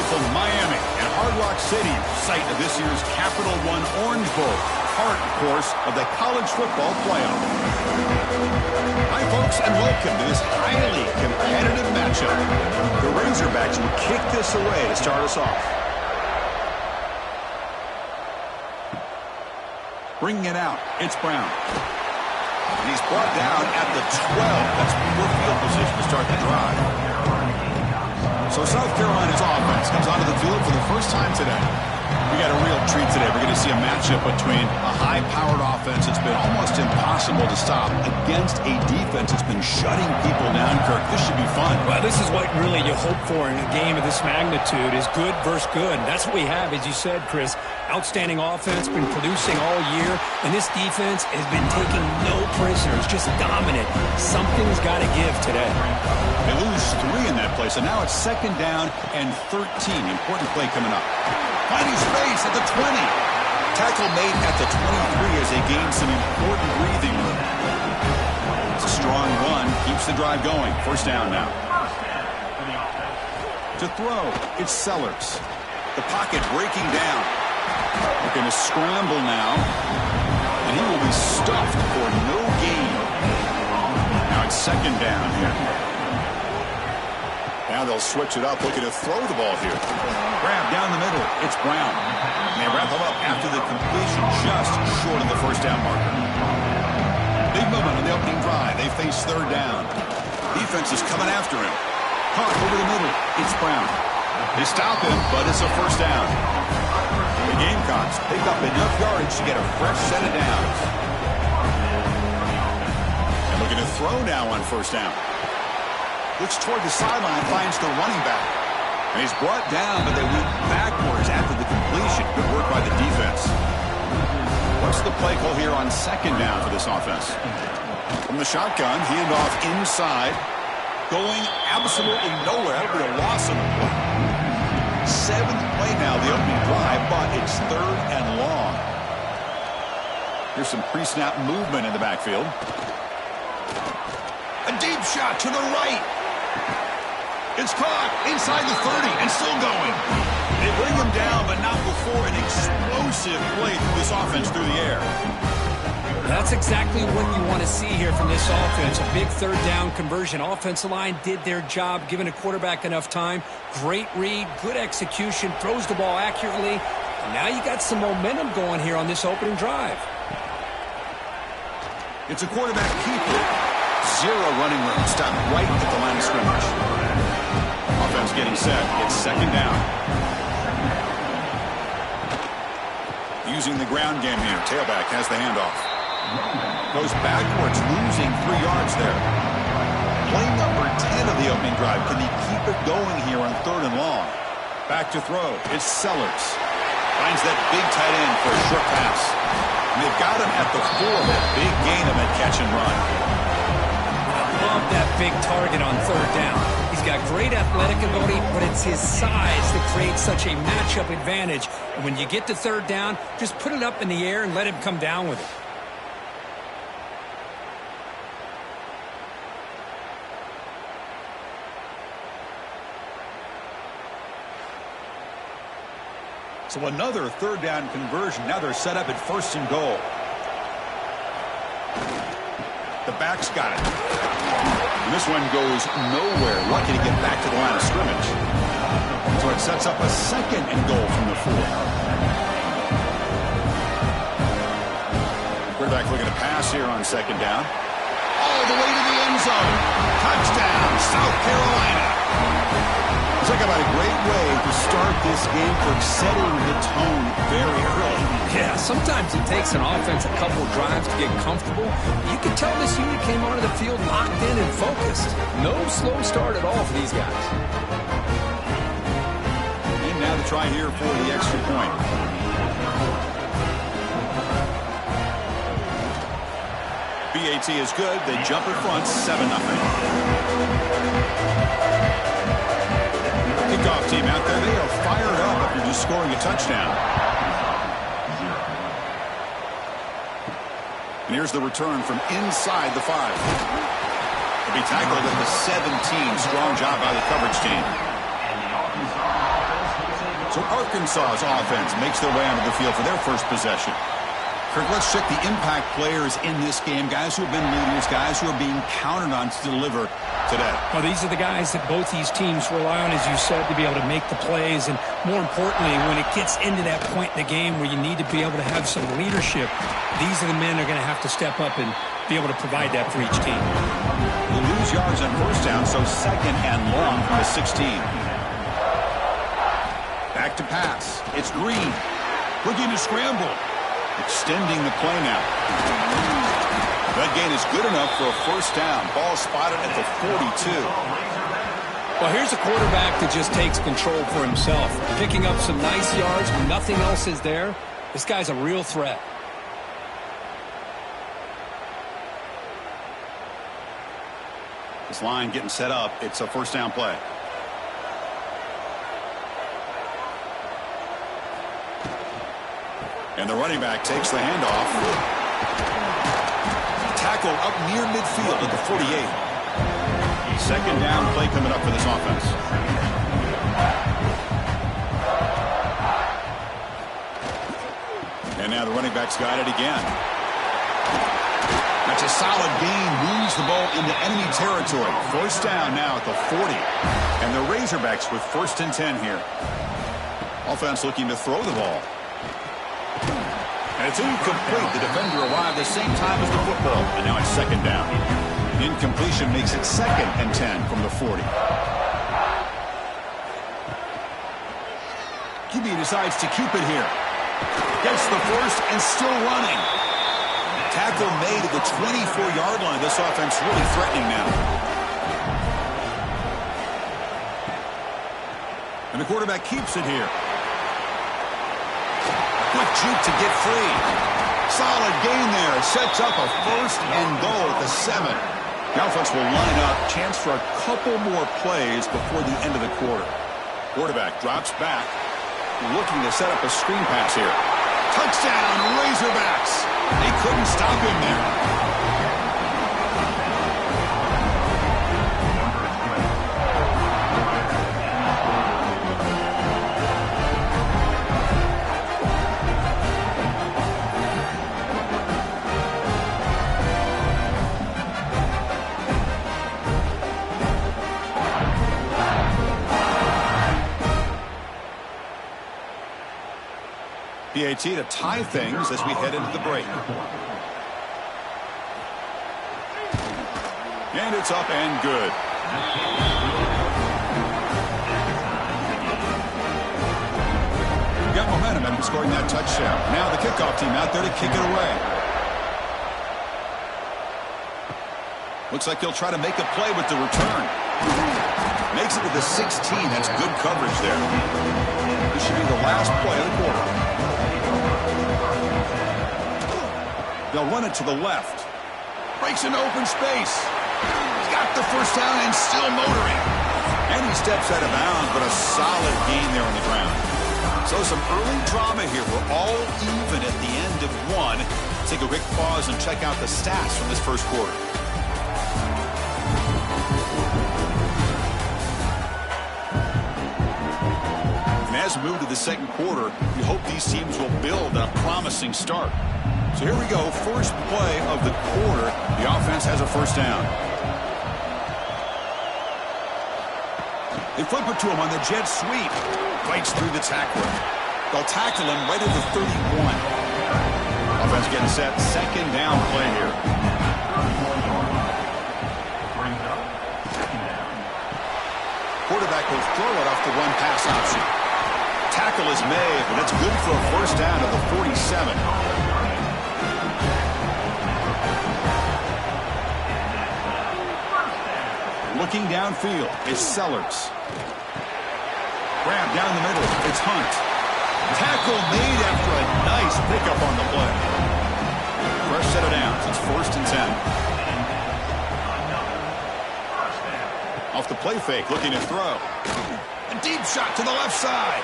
beautiful Miami and Hard Rock City, site of this year's Capital One Orange Bowl, part, of course, of the college football playoff. Hi, folks, and welcome to this highly competitive matchup. The Razorbacks will kick this away to start us off. Bringing it out, it's Brown. And he's brought down at the 12. That's poor field position to start the drive. So South Carolina's offense comes onto the field for the first time today. We got a real treat today. We're going to see a matchup between a high-powered offense that's been almost impossible to stop against a defense that's been shutting people down, Kirk. This should be fun. Well, this is what really you hope for in a game of this magnitude is good versus good. And that's what we have, as you said, Chris. Outstanding offense, been producing all year, and this defense has been taking no prisoners, just dominant. Something's got to give today. They lose 3 in that play, so now it's 2nd down and 13. Important play coming up. Finding space at the 20. Tackle made at the 23 as they gain some important breathing room. It's a strong run, keeps the drive going. 1st down now. To throw, it's Sellers. The pocket breaking down. They're going to scramble now, and he will be stuffed for no gain. Now it's 2nd down here. Now they'll switch it up, looking to throw the ball here. Grab down the middle, it's Brown. And they wrap him up after the completion, just short of the 1st down marker. Big movement on the opening drive. They face 3rd down. Defense is coming after him. Caught over the middle, it's Brown. They stop him, but it's a 1st down. The Gamecocks pick up enough yardage to get a fresh set of downs. And looking to throw now on 1st down. Looks toward the sideline, finds the running back. And he's brought down, but they went backwards after the completion. Good work by the defense. What's the play call here on 2nd down for this offense? From the shotgun, handoff inside. Going absolutely nowhere. That'll be a loss on the play. 7th play now, the opening drive, but it's 3rd and long. Here's some pre-snap movement in the backfield. A deep shot to the right. It's caught inside the 30 and still going. They bring him down, but not before an explosive play through this offense through the air. That's exactly what you want to see here from this offense. A big 3rd down conversion. Offensive line did their job, giving a quarterback enough time. Great read, good execution, throws the ball accurately. And now you got some momentum going here on this opening drive. It's a quarterback keeper. 0 running room. Stopped right at the line of scrimmage. Offense getting set. It's 2nd down. Using the ground game here. Tailback has the handoff. Goes backwards, losing 3 yards there. Play number 10 of the opening drive. Can he keep it going here on 3rd and long? Back to throw. It's Sellers. Finds that big tight end for a short pass. And they've got him at the 4. That big gain of that catch and run. Love that big target on 3rd down. He's got great athletic ability, but it's his size that creates such a matchup advantage. And when you get to 3rd down, just put it up in the air and let him come down with it. So another 3rd down conversion. Now they're set up at 1st and goal. The back's got it. And this one goes nowhere. Lucky to get back to the line of scrimmage. So it sets up a 2nd and goal from the 4. Quarterback looking to pass here on 2nd down. All the way to the end zone. Touchdown, South Carolina. Talk about a great way to start this game for setting the tone very early. Yeah, sometimes it takes an offense a couple of drives to get comfortable. You can tell this unit came onto the field locked in and focused. No slow start at all for these guys. And now to try here for the extra point. BAT is good. They jump in front, 7-0. Kickoff team out there, they are fired up after just scoring a touchdown. And here's the return from inside the 5. They'll be tackled at the 17. Strong job by the coverage team. So Arkansas's offense makes their way onto the field for their first possession. Kirk, let's check the impact players in this game, guys who have been leaders, guys who are being counted on to deliver today. Well, these are the guys that both these teams rely on, as you said, to be able to make the plays. And more importantly, when it gets into that point in the game where you need to be able to have some leadership, these are the men that are going to have to step up and be able to provide that for each team. They lose yards on first down, so second and long from the 16. Back to pass. It's Green. Looking to scramble. Extending the play now. That gain is good enough for a first down. Ball spotted at the 42. Well, here's a quarterback that just takes control for himself. Picking up some nice yards when nothing else is there. This guy's a real threat. This line getting set up. It's a first down play. And the running back takes the handoff. Tackle up near midfield at the 48. Second down play coming up for this offense. And now the running back's got it again. That's a solid gain. Moves the ball into enemy territory. First down now at the 40. And the Razorbacks with first and 10 here. Offense looking to throw the ball. And it's incomplete. The defender arrived the same time as the football. And now it's second down. Incompletion makes it second and 10 from the 40. QB decides to keep it here. Gets the first and still running. Tackle made at the 24-yard line. This offense really threatening now. And the quarterback keeps it here. Quick juke to get free. Solid gain there. Sets up a first and goal at the 7. The offense will line up. Chance for a couple more plays before the end of the quarter. Quarterback drops back. Looking to set up a screen pass here. Touchdown, Razorbacks. They couldn't stop him there. PAT to tie things as we head into the break. And it's up and good. Got momentum and scoring that touchdown. Now the kickoff team out there to kick it away. Looks like he'll try to make a play with the return. Makes it to the 16. That's good coverage there. This should be the last play of the quarter. They'll run it to the left. Breaks into open space. He's got the first down and still motoring. And he steps out of bounds, but a solid gain there on the ground. So some early drama here. We're all even at the end of one. Take a quick pause and check out the stats from this first quarter. And as we move to the second quarter, we hope these teams will build on a promising start. So here we go, first play of the quarter. The offense has a first down. They flip it to him on the jet sweep. Fights through the tackler. They'll tackle him right at the 31. Offense getting set, second down play here. Quarterback will throw it off the run pass option. Tackle is made, but it's good for a first down at the 47. Looking downfield, it's Sellers. Grab down the middle, it's Hunt. Tackle made after a nice pickup on the play. Fresh set of downs, it's first and 10. Off the play fake, looking to throw. A deep shot to the left side.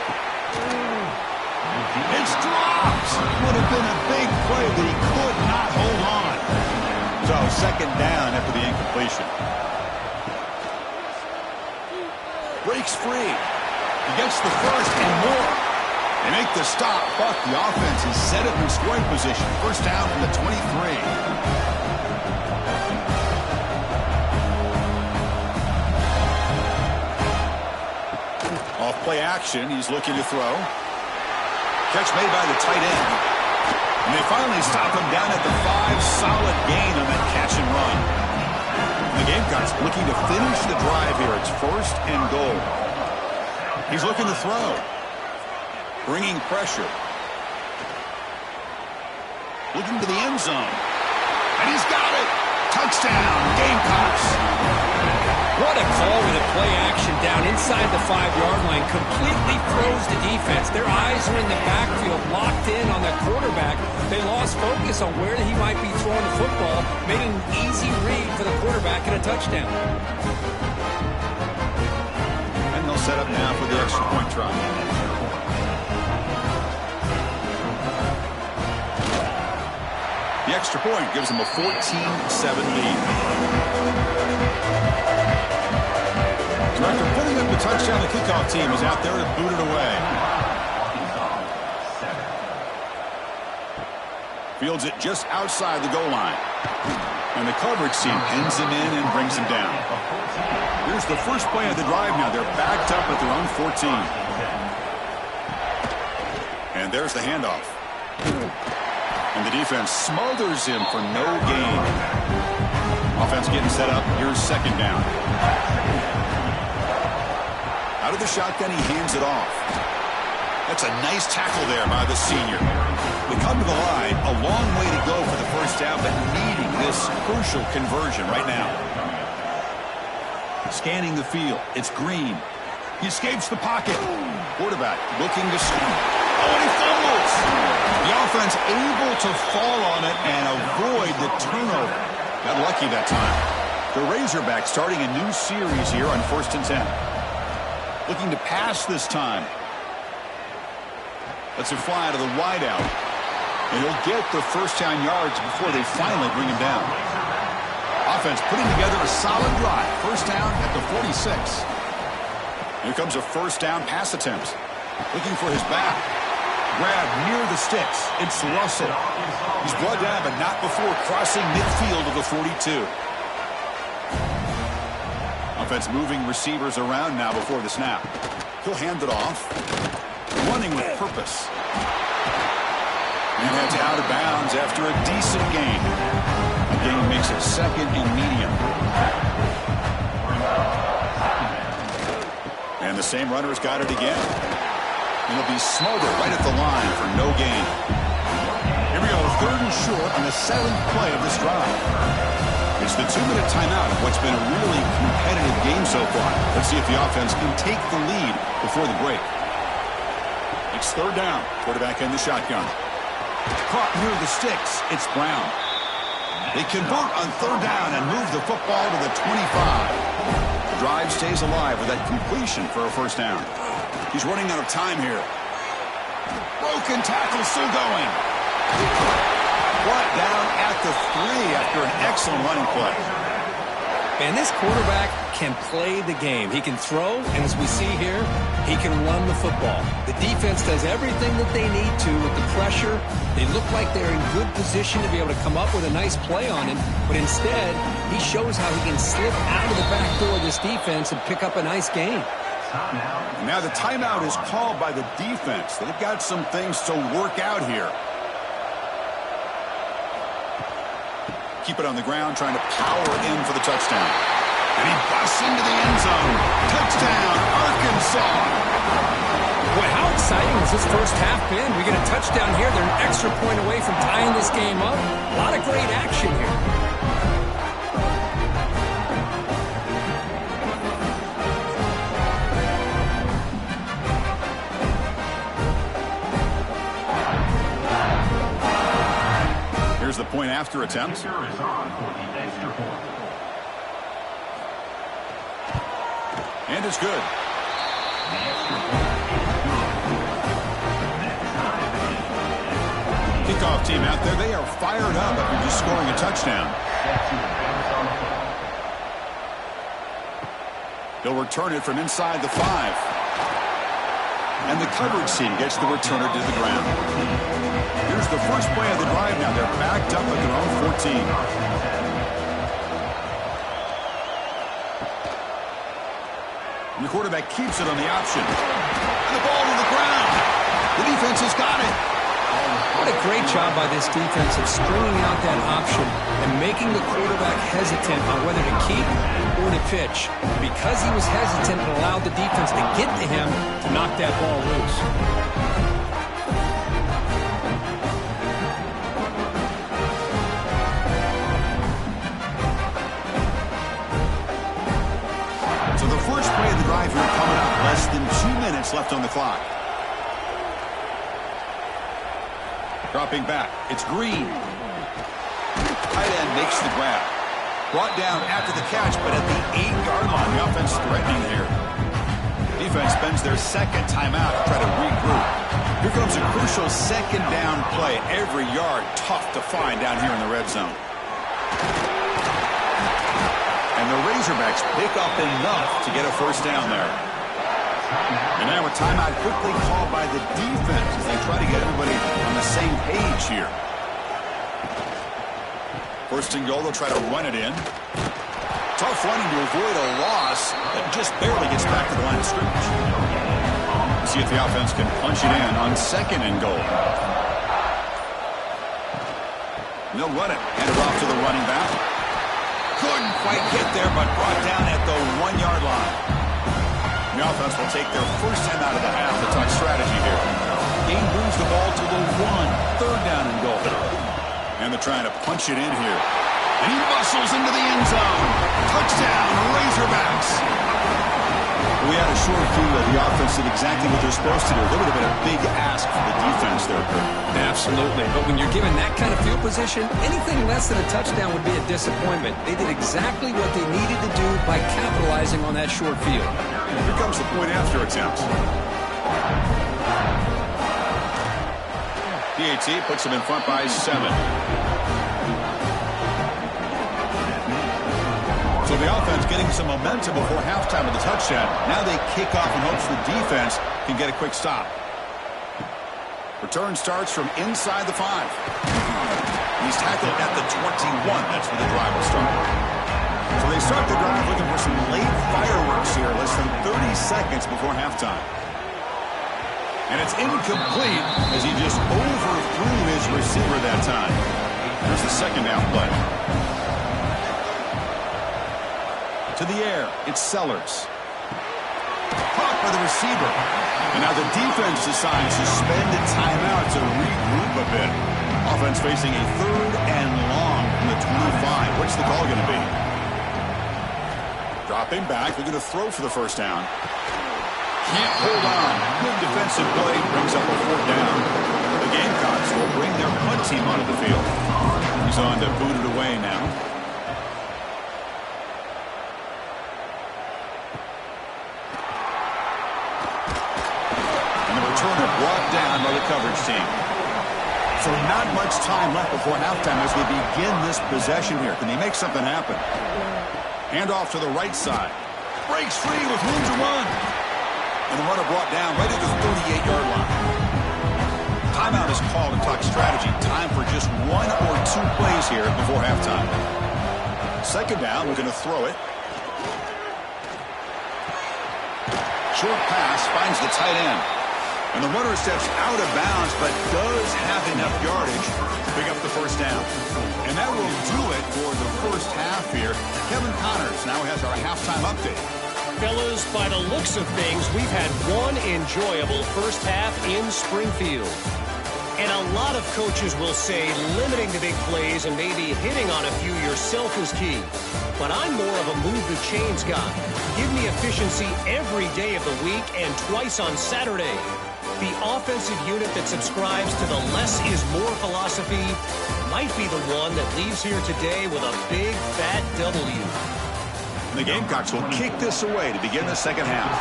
It's dropped. Would have been a big play, but he could not hold on. So second down after the incompletion. Breaks free. He gets the first and more. They make the stop, but the offense is set up in scoring position. First down from the 23. Off play action, he's looking to throw. Catch made by the tight end. And they finally stop him down at the 5. Solid gain on that catch and run. And the Gamecocks looking to finish the drive here. It's first and goal. He's looking to throw. Bringing pressure. Looking to the end zone. And he's got it. Touchdown, Gamecocks. What a call with a play action down inside the 5-yard line. Completely throws the defense. Their eyes are in the backfield, locked in on the quarterback. They lost focus on where he might be throwing the football, made an easy read for the quarterback and a touchdown. And they'll set up now for the extra point try. The extra point gives them a 14-7 lead. After putting up the touchdown, the kickoff team is out there to boot it away. Fields it just outside the goal line. And the coverage team pins him in and brings him down. Here's the first play of the drive now. They're backed up at their own 14. And there's the handoff. And the defense smothers him for no gain. Offense getting set up. Here's second down. Out of the shotgun, he hands it off. That's a nice tackle there by the senior. We come to the line, a long way to go for the first down, but needing this crucial conversion right now. Scanning the field, it's Green. He escapes the pocket. Quarterback looking to score. Oh, and he fumbles. The offense able to fall on it and avoid the turnover. Got lucky that time. The Razorbacks starting a new series here on 1st and 10. Looking to pass this time. Let's it fly to the wideout. And he'll get the first down yards before they finally bring him down. Offense putting together a solid drive. First down at the 46. Here comes a first down pass attempt. Looking for his back. Grab near the sticks. It's Russell. He's brought down, but not before crossing midfield of the 42. Offense moving receivers around now before the snap. He'll hand it off. Running with purpose. And heads out of bounds after a decent gain. The gain makes it second and medium. And the same runner's got it again. And he'll be smothered right at the line for no gain. Here we go, 3rd and short on the 7th play of this drive. It's the 2-minute timeout of what's been a really competitive game so far. Let's see if the offense can take the lead before the break. It's 3rd down. Quarterback in the shotgun. Caught near the sticks. It's Brown. They convert on 3rd down and move the football to the 25. The drive stays alive with that completion for a first down. He's running out of time here. Broken tackle still going. Brought down at the 3 after an excellent running play. And this quarterback can play the game. He can throw, and as we see here, he can run the football. The defense does everything that they need to with the pressure. They look like they're in good position to be able to come up with a nice play on him, but instead, he shows how he can slip out of the back door of this defense and pick up a nice gain. Now the timeout is called by the defense. They've got some things to work out here. Keep it on the ground, trying to power in for the touchdown. And he busts into the end zone. Touchdown, Arkansas. Boy, how exciting has this first half been? We get a touchdown here. They're an extra point away from tying this game up. A lot of great action here. Here's the point after attempt. And it's good. Kickoff team out there. They are fired up after just scoring a touchdown. He'll return it from inside the 5. And the coverage team gets the returner to the ground. Here's the first play of the drive now. They're backed up at their own 14. And the quarterback keeps it on the option. And the ball to the ground. The defense has got it. What a great job by this defense of stringing out that option and making the quarterback hesitant on whether to keep or to pitch. Because he was hesitant, it allowed the defense to get to him to knock that ball loose. So the first play of the drive here coming up. Less than 2 minutes left on the clock. Dropping back, it's Green. Tight end makes the grab. Brought down after the catch, but at the 8-yard line, the offense threatening here. Defense spends their second timeout to try to regroup. Here comes a crucial second down play. Every yard tough to find down here in the red zone. And the Razorbacks pick up enough to get a first down there. And now a timeout quickly called by the defense as they try to get everybody on the same page here. First and goal, they'll try to run it in. Tough running to avoid a loss that just barely gets back to the line of scrimmage. See if the offense can punch it in on second and goal. They'll run it. Hand it off to the running back. Couldn't quite get there, but brought down at the 1-yard line. The offense will take their first time out of the half to talk strategy here. Game moves the ball to the 1. Third down and goal. And they're trying to punch it in here. And he muscles into the end zone. Touchdown, Razorbacks. We had a short view of the offense did exactly what they're supposed to do. That would have been a big ask for the defense there, Kurt. Absolutely. But when you're given that kind of field position, anything less than a touchdown would be a disappointment. They did exactly what they needed to do by capitalizing on that short field. Here comes the point after attempt. PAT puts them in front by 7. So the offense getting some momentum before halftime with the touchdown. Now they kick off in hopes the defense can get a quick stop. Return starts from inside the 5. He's tackled at the 21. That's where the drive will start. So they start the drive looking for some late fireworks here, less than 30 seconds before halftime. And it's incomplete as he just overthrew his receiver that time. There's the second down play. To the air, it's Sellers. Caught by the receiver. And now the defense decides to spend a timeout to regroup a bit. Offense facing a 3rd and long from the 25. What's the call going to be? Dropping back, they're going to throw for the first down. Can't hold on. Good defensive play, brings up a 4th down. The Gamecocks will bring their punt team onto the field. He's on to boot it away now. And the returner brought down by the coverage team. So not much time left before halftime as they begin this possession here. Can they make something happen? Handoff to the right side. Breaks free with room to run. And the runner brought down right at the 38-yard line. Timeout is called to talk strategy. Time for just 1 or 2 plays here before halftime. Second down, we're going to throw it. Short pass finds the tight end. And the runner steps out of bounds, but does have enough yardage to pick up the first down. And that will do it for the first half here. Kevin Connors now has our halftime update. Fellas, by the looks of things, we've had one enjoyable first half in Springfield. And a lot of coaches will say limiting the big plays and maybe hitting on a few yourself is key. But I'm more of a move the chains guy. Give me efficiency every day of the week and twice on Saturday. The offensive unit that subscribes to the less is more philosophy might be the one that leaves here today with a big fat W. The Gamecocks will kick this away to begin the second half.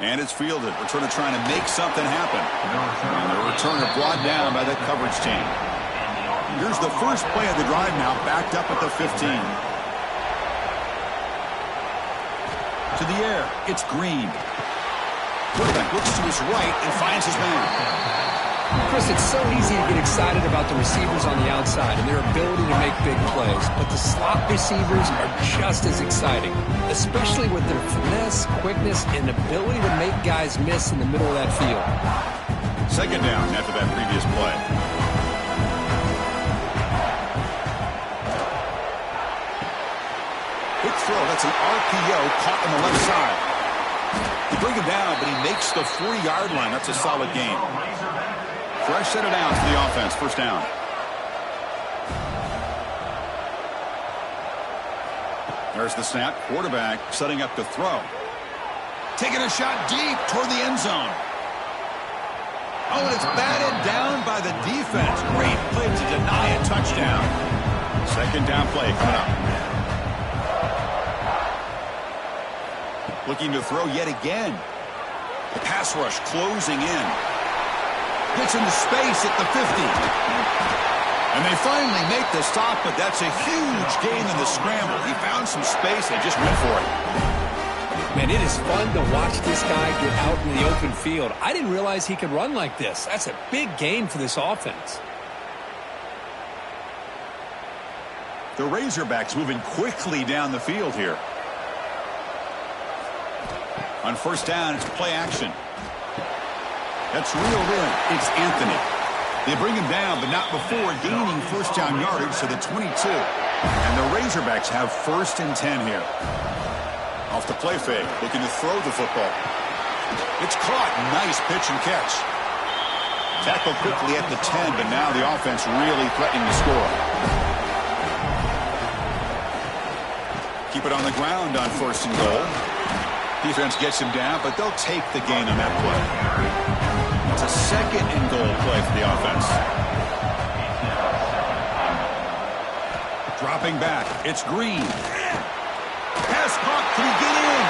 And it's fielded. Returner trying to make something happen. And the returner brought down by the coverage team. Here's the first play of the drive now, backed up at the 15. To the air, it's Green. Quarterback looks to his right and finds his man. Chris, it's so easy to get excited about the receivers on the outside and their ability to make big plays, but the slot receivers are just as exciting, especially with their finesse, quickness, and ability to make guys miss in the middle of that field. Second down after that previous play. Quick throw, that's an RPO caught on the left side. They bring him down, but he makes the 40-yard line. That's a solid gain. Fresh set of downs to the offense. First down. There's the snap. Quarterback setting up to throw. Taking a shot deep toward the end zone. Oh, and it's batted down by the defense. Great play to deny a touchdown. Second down play coming up. Looking to throw yet again. The pass rush closing in. Gets into space at the 50. And they finally make the stop, but that's a huge gain in the scramble. He found some space and just went for it. Man, it is fun to watch this guy get out in the open field. I didn't realize he could run like this. That's a big gain for this offense. The Razorbacks moving quickly down the field here. On first down, it's play action. That's reeled in. It's Anthony. They bring him down, but not before gaining first down yardage to the 22. And the Razorbacks have first and 10 here. Off the play fake, looking to throw the football. It's caught. Nice pitch and catch. Tackled quickly at the 10, but now the offense really threatening to score. Keep it on the ground on first and goal. Defense gets him down, but they'll take the gain on that play. It's a second and goal play for the offense. Dropping back, it's Green. Pass caught, can he get in?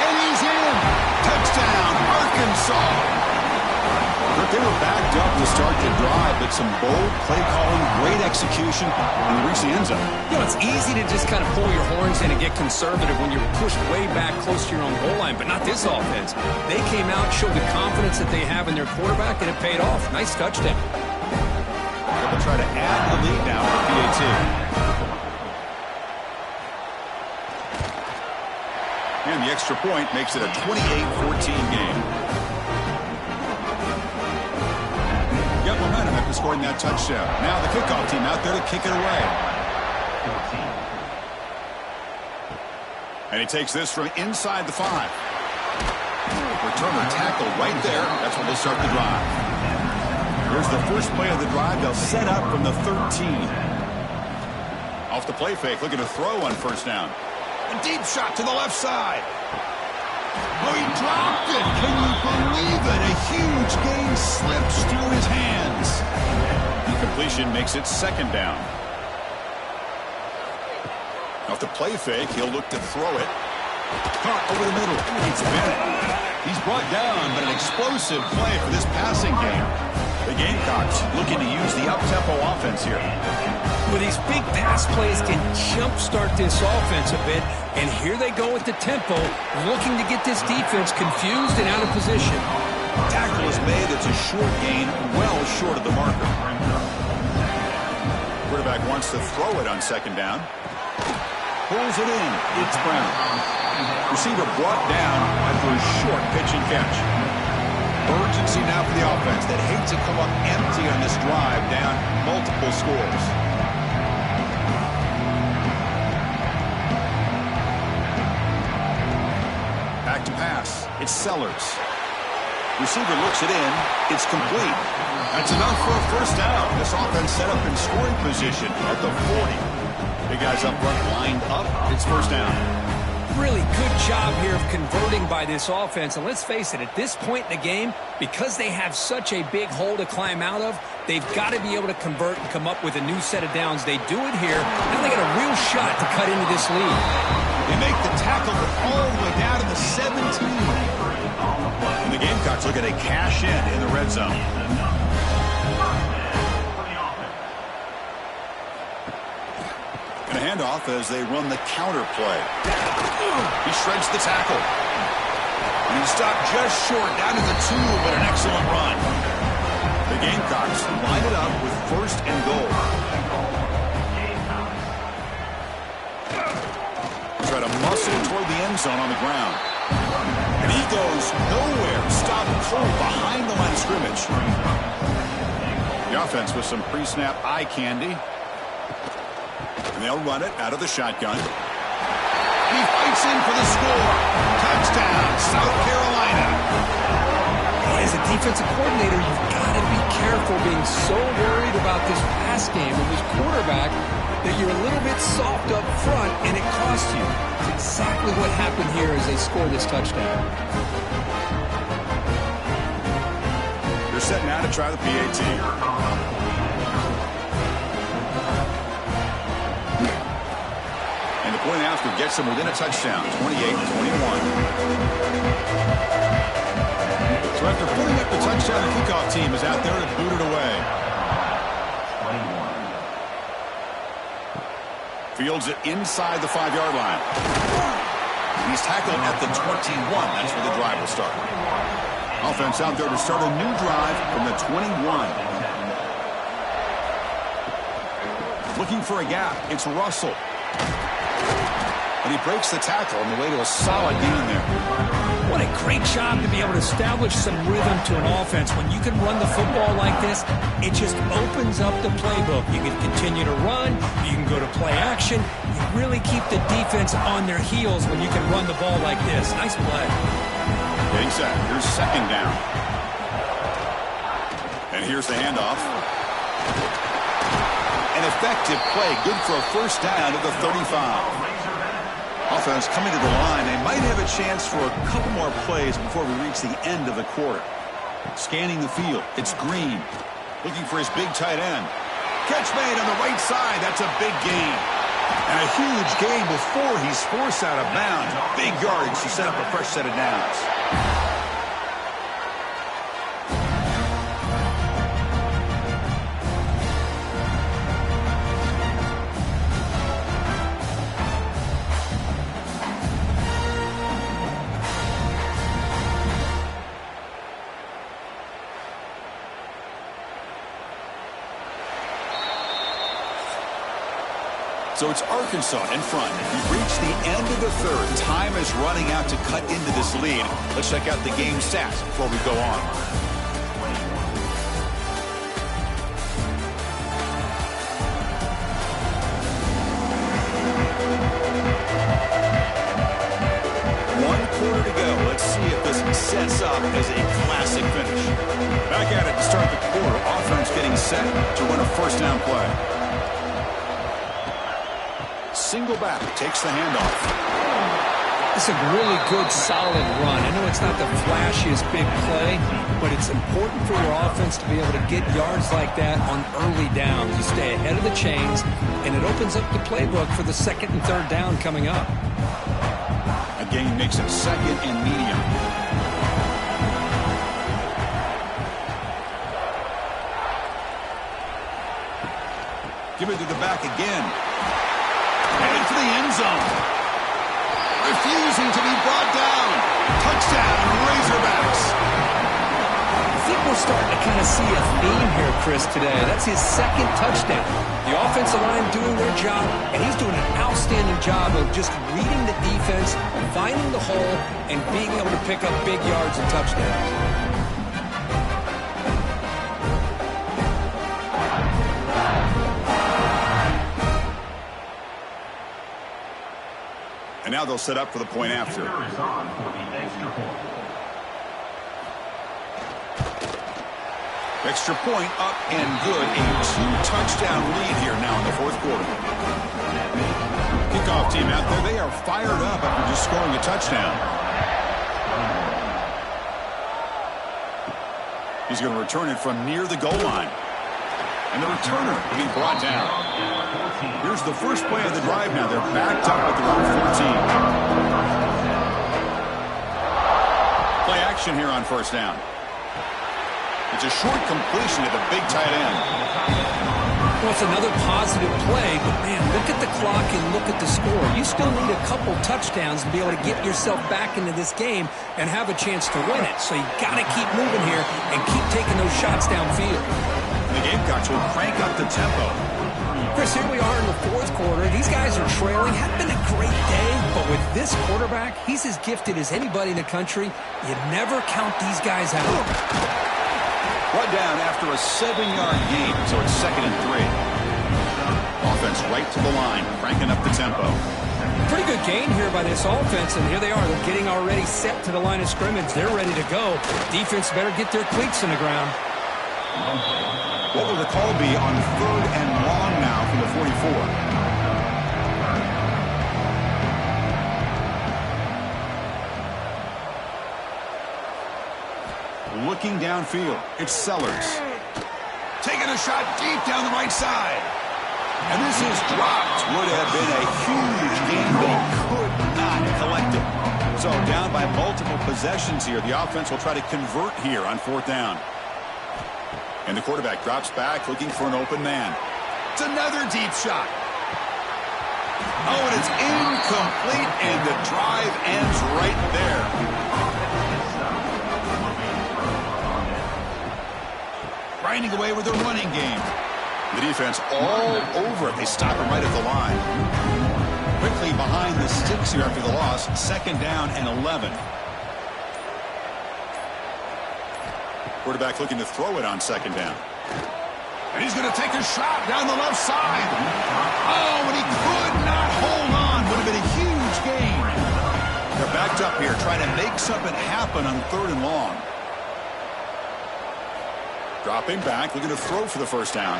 And he's in! Touchdown, Arkansas! But they were backed up to start the drive, but some bold play calling, great execution, and they reach the end zone. You know, it's easy to just kind of pull your horns in and get conservative when you're pushed way back close to your own goal line, but not this offense. They came out, showed the confidence that they have in their quarterback, and it paid off. Nice touchdown. They'll try to add the lead now for PAT. And the extra point makes it a 28-14 game. Got momentum after scoring that touchdown. Now the kickoff team out there to kick it away. And he takes this from inside the 5. Returner tackled right there. That's when they start the drive. Here's the first play of the drive. They'll set up from the 13. Off the play fake, looking to throw on first down. A deep shot to the left side. Oh, he dropped it. Can you believe it? A huge gain slips through his hands. The completion makes it second down. Off the play fake, he'll look to throw it. Caught over the middle. It's Bennett. He's brought down, but an explosive play for this passing game. The Gamecocks looking to use the up-tempo offense here. Well, these big pass plays can jumpstart this offense a bit, and here they go with the tempo, looking to get this defense confused and out of position. Tackle is made. It's a short gain, well short of the marker. Quarterback wants to throw it on second down. Pulls it in. It's Brown. Receiver brought down after a short pitch and catch. Urgency now for the offense that hates to come up empty on this drive, down multiple scores. Back to pass. It's Sellers. Receiver looks it in. It's complete. That's enough for a first down. This offense set up in scoring position at the 40. Big guys up front lined up. It's first down. Really good job here of converting by this offense. And let's face it, at this point in the game, because they have such a big hole to climb out of, they've got to be able to convert and come up with a new set of downs. They do it here. Now they got a real shot to cut into this lead. They make the tackle all the way down to the 17. And the Gamecocks look at a cash in the red zone. And a handoff off as they run the counter play. He shreds the tackle. And he stopped just short, down to the 2, but an excellent run. The Gamecocks line it up with 1st and goal. Try to muscle toward the end zone on the ground. And he goes nowhere. Stopped cold behind the line of scrimmage. The offense with some pre-snap eye candy. And they'll run it out of the shotgun. He fights in for the score. Touchdown, South Carolina. As a defensive coordinator, you've got to be careful being so worried about this pass game and this quarterback that you're a little bit soft up front and it costs you. It's exactly what happened here as they score this touchdown. They're set now to try the PAT. And the point after gets them within a touchdown, 28-21. So after putting up the touchdown, the kickoff team is out there to boot it away. Fields it inside the 5-yard line. And he's tackled at the 21. That's where the drive will start. Offense out there to start a new drive from the 21. Looking for a gap. It's Russell. And he breaks the tackle on the way to a solid gain there. What a great job to be able to establish some rhythm to an offense. When you can run the football like this, it just opens up the playbook. You can continue to run. You can go to play action. You really keep the defense on their heels when you can run the ball like this. Nice play. Getting set. Here's 2nd down. And here's the handoff. An effective play. Good for a 1st down at the 35. Offense coming to the line. They might have a chance for a couple more plays before we reach the end of the quarter. Scanning the field. It's Green. Looking for his big tight end. Catch made on the right side. That's a big gain. And a huge gain before he's forced out of bounds. Big yardage to set up a fresh set of downs. So it's Arkansas in front. We've reached the end of the 3rd. Time is running out to cut into this lead. Let's check out the game stats before we go on. One quarter to go. Let's see if this sets up as a classic finish. Back at it to start the quarter. Offense getting set to run a 1st down play. Single back, takes the handoff. It's a really good, solid run. I know it's not the flashiest big play, but it's important for your offense to be able to get yards like that on early downs. You stay ahead of the chains, and it opens up the playbook for the 2nd and 3rd down coming up. A gain makes it 2nd and medium. Give it to the back again. Headed for the end zone. Refusing to be brought down. Touchdown, Razorbacks. I think we're starting to kind of see a theme here, Chris, today. That's his 2nd touchdown. The offensive line doing their job, and he's doing an outstanding job of just reading the defense, finding the hole, and being able to pick up big yards and touchdowns. And now they'll set up for the point after. Extra point up and good. A 2-touchdown lead here now in the 4th quarter. Kickoff team out there. They are fired up after just scoring a touchdown. He's going to return it from near the goal line. And the returner being brought down. Here's the first play of the drive now. They're backed up at their own 14. Play action here on 1st down. It's a short completion to the big tight end. Well, it's another positive play, but man, look at the clock and look at the score. You still need a couple touchdowns to be able to get yourself back into this game and have a chance to win it. So you got to keep moving here and keep taking those shots downfield. The Gamecocks will crank up the tempo. Chris, here we are in the fourth quarter. These guys are trailing. Hadn't been a great day, but with this quarterback, he's as gifted as anybody in the country. You never count these guys out. Brought down after a 7-yard gain, so it's 2nd and 3. Offense right to the line, cranking up the tempo. Pretty good gain here by this offense, and here they are. They're getting already set to the line of scrimmage. They're ready to go. Defense better get their cleats in the ground. What will the call be on 3rd and long now from the 44? Looking downfield, it's Sellers. Taking a shot deep down the right side. And this is dropped. Would have been a huge gain, but he could not collect it. So down by multiple possessions here. The offense will try to convert here on 4th down. And the quarterback drops back, looking for an open man. It's another deep shot. Oh, and it's incomplete, and the drive ends right there. Grinding away with a running game. The defense all over it. They stop him right at the line. Quickly behind the sticks here after the loss. 2nd down and 11. Quarterback looking to throw it on 2nd down. And he's going to take a shot down the left side. Oh, and he could not hold on. Would have been a huge gain. They're backed up here trying to make something happen on 3rd and long. Dropping back, looking to throw for the 1st down.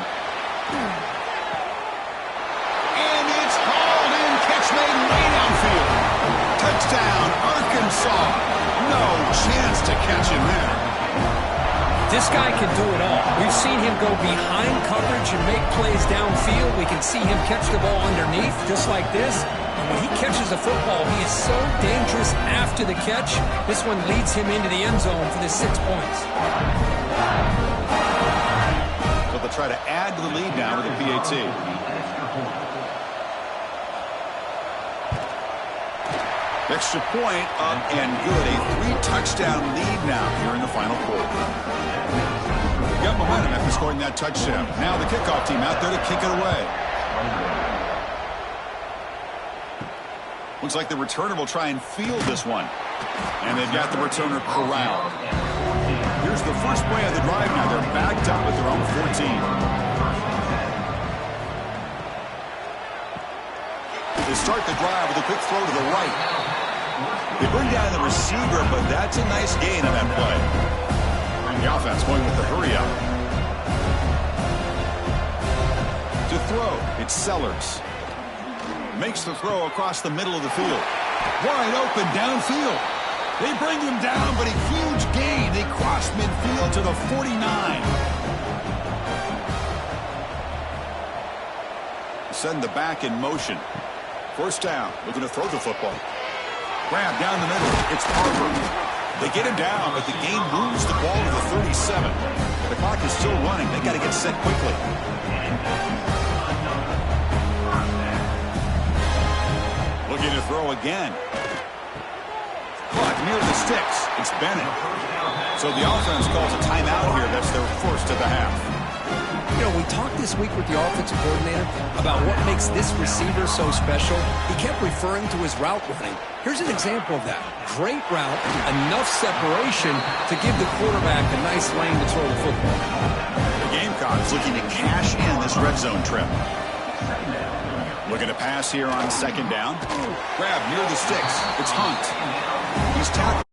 And it's hauled in. Catch made way downfield. Touchdown, Arkansas. No chance to catch him there. This guy can do it all. We've seen him go behind coverage and make plays downfield. We can see him catch the ball underneath, just like this. And when he catches the football, he is so dangerous after the catch. This one leads him into the end zone for the 6 points. So they'll try to add to the lead now with a PAT. Extra point up and good. A 3-touchdown lead now here in the final quarter. Got momentum after scoring that touchdown. Now the kickoff team out there to kick it away. Looks like the returner will try and field this one. And they've got the returner corralled. Here's the first play of the drive now. They're backed up at their own 14. They start the drive with a quick throw to the right. They bring down the receiver, but that's a nice gain on that play. The offense going with the hurry up. To throw, it's Sellers. Makes the throw across the middle of the field. Wide open downfield. They bring him down, but a huge gain. They cross midfield to the 49. Send the back in motion. 1st down, looking to throw the football. Grab down the middle. It's Harper. They get him down, but the game moves the ball to the 37. The clock is still running. They got to get set quickly. Looking to throw again. Caught near the sticks. It's Bennett. So the offense calls a timeout here. That's their first of the half. You know, we talked this week with the offensive coordinator about what makes this receiver so special. He kept referring to his route running. Here's an example of that. Great route, enough separation to give the quarterback a nice lane to throw the football. The Gamecocks looking to cash in this red zone trip. Looking to pass here on 2nd down. Grab near the sticks. It's Hunt. He's tackled.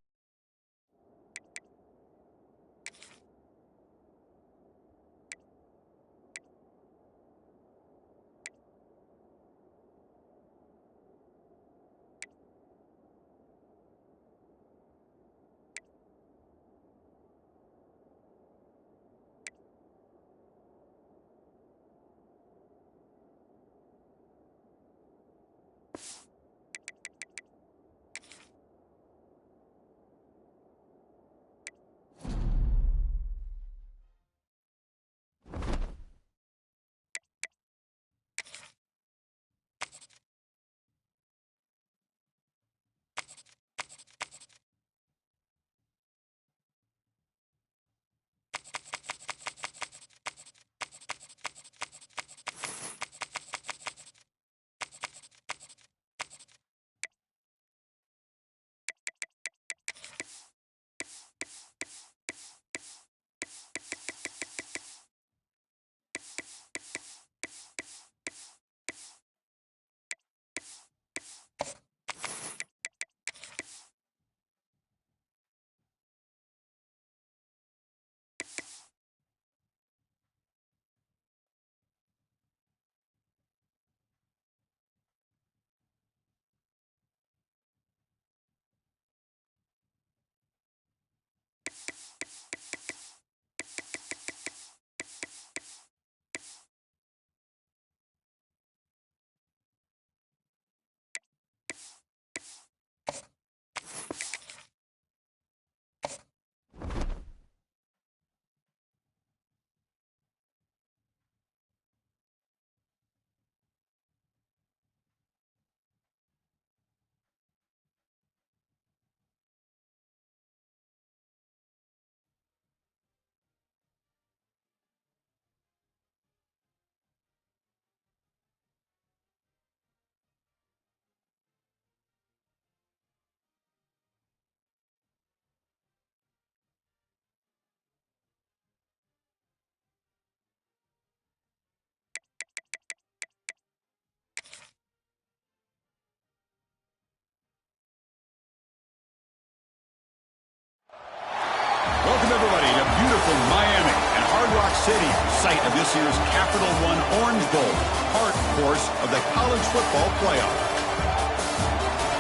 City, site of this year's Capital One Orange Bowl, part, of course, of the college football playoff.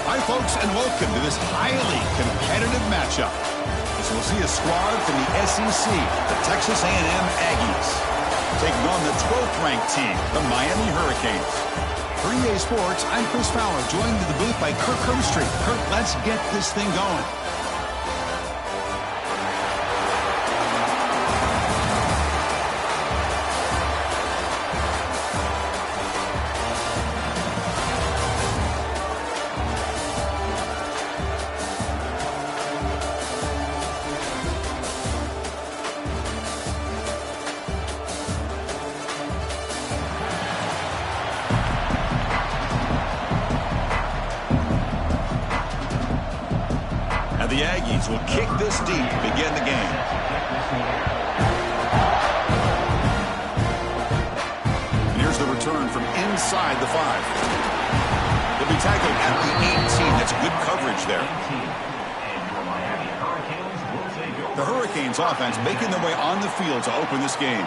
Hi, folks, and welcome to this highly competitive matchup. As we'll see a squad from the SEC, the Texas A&M Aggies, taking on the 12th-ranked team, the Miami Hurricanes. For EA Sports, I'm Chris Fowler, joined in the booth by Kirk Herbstreit. Kirk, let's get this thing going. The Aggies will kick this deep to begin the game. And here's the return from inside the 5. They'll be tackled at the 18. That's good coverage there. The Hurricanes offense making their way on the field to open this game.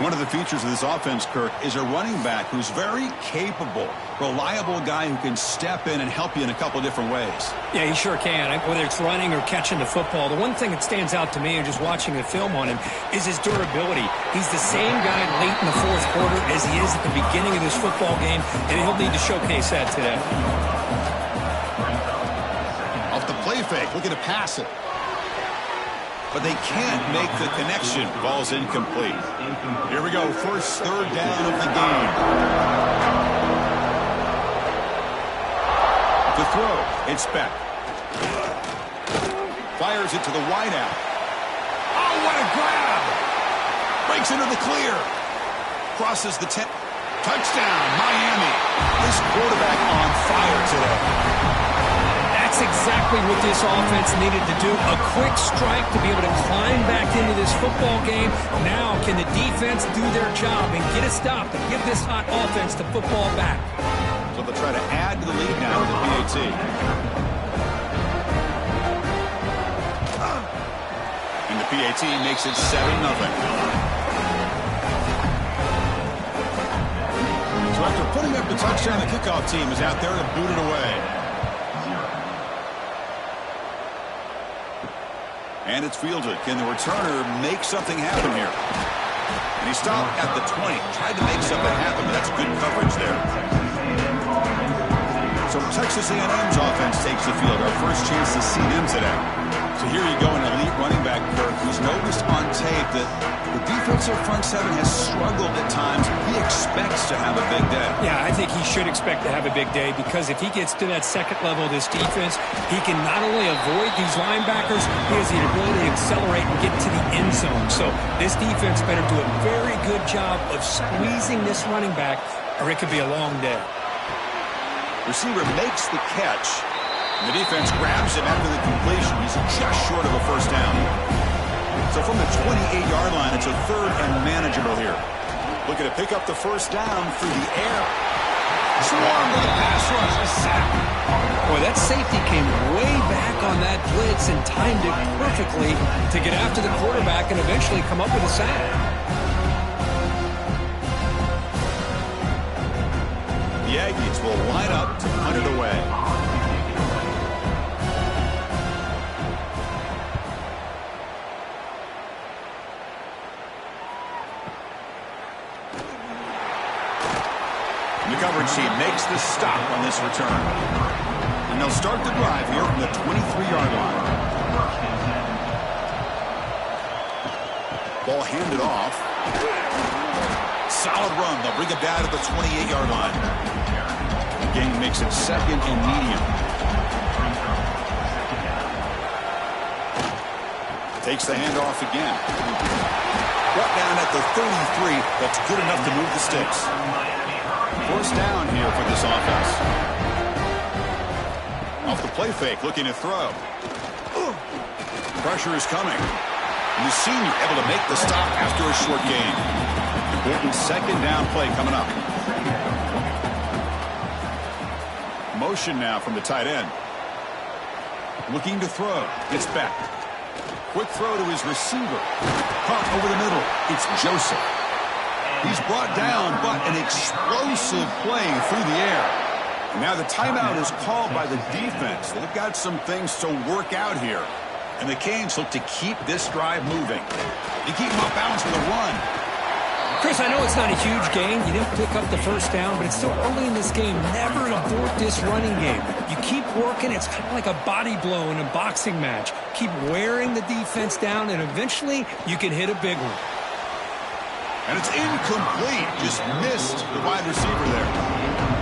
One of the features of this offense, Kirk, is a running back who's very capable, reliable guy who can step in and help you in a couple of different ways. Yeah, he sure can, whether it's running or catching the football. The one thing that stands out to me and just watching the film on him is his durability. He's the same guy late in the fourth quarter as he is at the beginning of this football game, and he'll need to showcase that today. Off the play fake, looking to pass it. But they can't make the connection. Ball's incomplete. Here we go. First third down of the game. To throw, it's Beck. Fires it to the wideout. Oh, what a grab! Breaks into the clear. Crosses the 10. Touchdown, Miami. This quarterback on fire today. That's exactly what this offense needed to do. A quick strike to be able to climb back into this football game. Now, can the defense do their job and get a stop and give this hot offense the football back? So they'll try to add to the lead now with the PAT. And the PAT makes it 7-0. So after putting up the touchdown, the kickoff team is out there to boot it away. And it's fielded. Can the returner make something happen here? And he stopped at the 20. Tried to make something happen, but that's good coverage there. So Texas A&M's offense takes the field. Our first chance to see them today. So here you go, an elite running back, Kirk, who's noticed on tape that the defensive front seven has struggled at times. He expects to have a big day. Yeah, I think he should expect to have a big day because if he gets to that second level of this defense, he can not only avoid these linebackers, he has the ability to accelerate and get to the end zone. So this defense better do a very good job of squeezing this running back or it could be a long day. Receiver makes the catch. And the defense grabs him after the completion. He's just short of a first down. So from the 28-yard line, it's a third and manageable here. Looking to pick up the first down through the air. Swarm with a pass rush, a sack. Boy, that safety came way back on that blitz and timed it perfectly to get after the quarterback and eventually come up with a sack. The Aggies will line up to punt it away. The coverage team makes the stop on this return. And they'll start the drive here from the 23-yard line. Ball handed off. Solid run. They'll bring it down to the 28-yard line. The game makes it second and medium. Takes the handoff again. Brought down at the 33. That's good enough to move the sticks. First down here for this offense. Off the play fake, looking to throw. Pressure is coming. And the senior able to make the stop after a short gain. Important second down play coming up. Motion now from the tight end. Looking to throw. It's back. Quick throw to his receiver. Pump over the middle. It's Joseph. He's brought down, but an explosive play through the air. And now the timeout is called by the defense. They've got some things to work out here. And the Canes look to keep this drive moving. They keep him off balance with a run. Chris, I know it's not a huge gain. You didn't pick up the first down, but it's still early in this game. Never abort this running game. You keep working. It's kind of like a body blow in a boxing match. Keep wearing the defense down, and eventually you can hit a big one. And it's incomplete. Just missed the wide receiver there.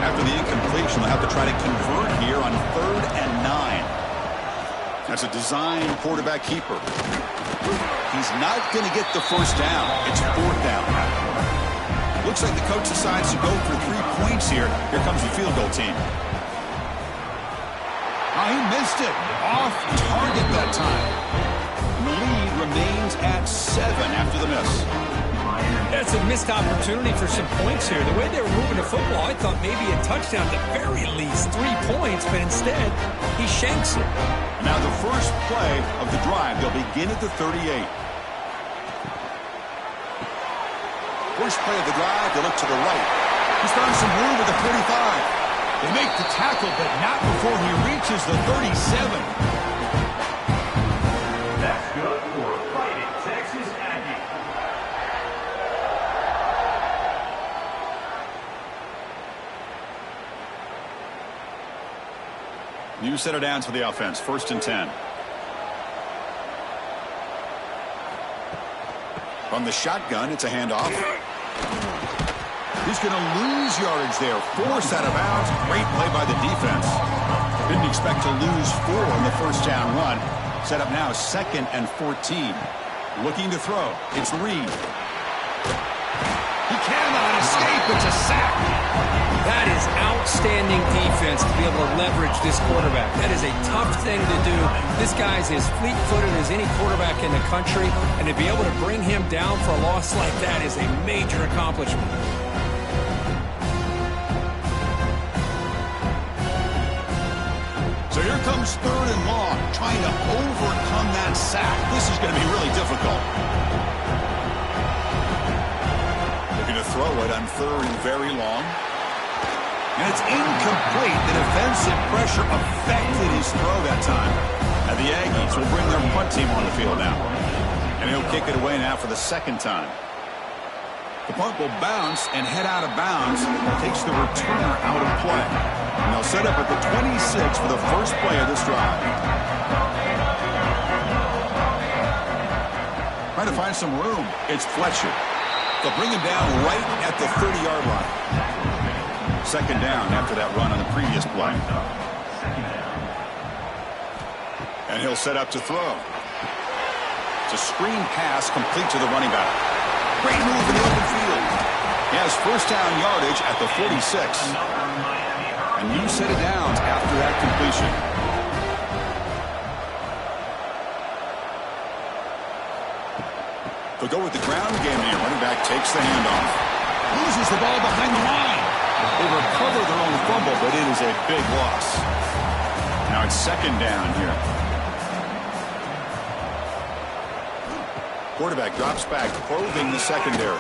After the incompletion, they'll have to try to convert here on 3rd and 9. That's a design quarterback keeper. He's not going to get the first down. It's 4th down. Looks like the coach decides to go for 3 points here. Here comes the field goal team. Oh, he missed it. Off target that time. And the lead remains at 7 after the miss. That's a missed opportunity for some points here. The way they were moving the football, I thought maybe a touchdown, at the very least 3 points, but instead he shanks it. Now the first play of the drive, they'll begin at the 38. First play of the drive, they look to the right. He's found some room at the 45. They make the tackle, but not before he reaches the 37. That's good for Fighting Texas Aggie. New set of downs for the offense. 1st and 10. From the shotgun, it's a handoff. He's going to lose yardage there. Forced out of bounds. Great play by the defense. Didn't expect to lose 4 on the first down run. Set up now 2nd and 14. Looking to throw. It's Reed. He cannot escape. It's a sack. That is outstanding defense to be able to leverage this quarterback. That is a tough thing to do. This guy's as fleet-footed as any quarterback in the country, and to be able to bring him down for a loss like that is a major accomplishment. So here comes 3rd and long, trying to overcome that sack. This is going to be really difficult. Looking to throw it on 3rd and very long. And it's incomplete. The defensive pressure affected his throw that time. And the Aggies will bring their punt team on the field now. And he'll kick it away now for the 2nd time. The punt will bounce and head out of bounds. Takes the returner out of play. And they'll set up at the 26 for the first play of this drive. Trying to find some room. It's Fletcher. They'll bring him down right at the 30-yard line. 2nd down after that run on the previous play. And he'll set up to throw. It's a screen pass complete to the running back. Great move in the open field. He has first down yardage at the 46. A new set of downs after that completion. They'll go with the ground game here. Running back takes the handoff. Loses the ball behind the line. They recover their own fumble, but it is a big loss. Now it's 2nd down here. Quarterback drops back, probing the secondary.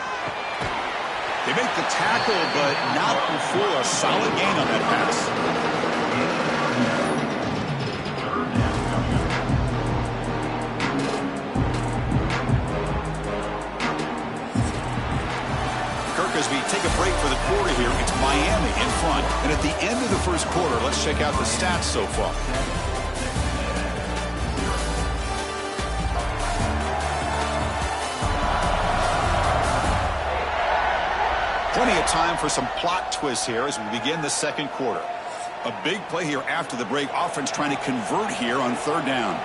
They make the tackle, but not before a solid gain on that pass. As we take a break for the quarter here, it's Miami in front. And at the end of the first quarter, let's check out the stats so far. Plenty of time for some plot twists here as we begin the 2nd quarter. A big play here after the break. Offense trying to convert here on 3rd down.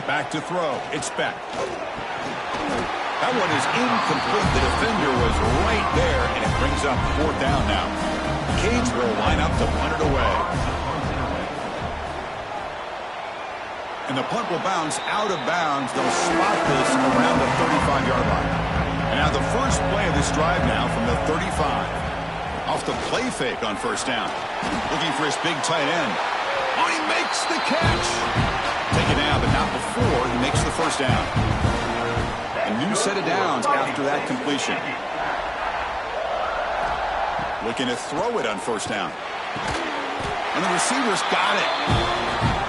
Back to throw. It's Beck. That one is incomplete. The defender was right there, and it brings up 4th down now. Canes will line up to punt it away. And the punt will bounce out of bounds. They'll spot this around the 35-yard line. And now the first play of this drive now from the 35. Off the play fake on 1st down. Looking for his big tight end. Oh, he makes the catch. taken down, but not before he makes the first down. A new set of downs after that completion. Looking to throw it on first down. And the receiver's got it.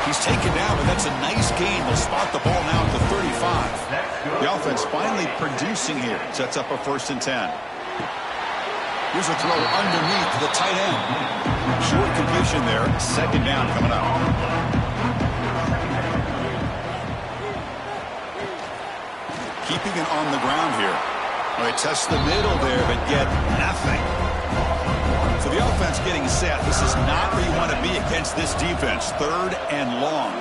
He's taken down, but that's a nice gain. They'll spot the ball now at the 35. The offense finally producing here. Sets up a 1st and 10. Here's a throw underneath to the tight end. Short completion there. 2nd down coming up. Keeping it on the ground here. Well, they test the middle there, but get nothing. So the offense getting set. This is not where you want to be against this defense. 3rd and long.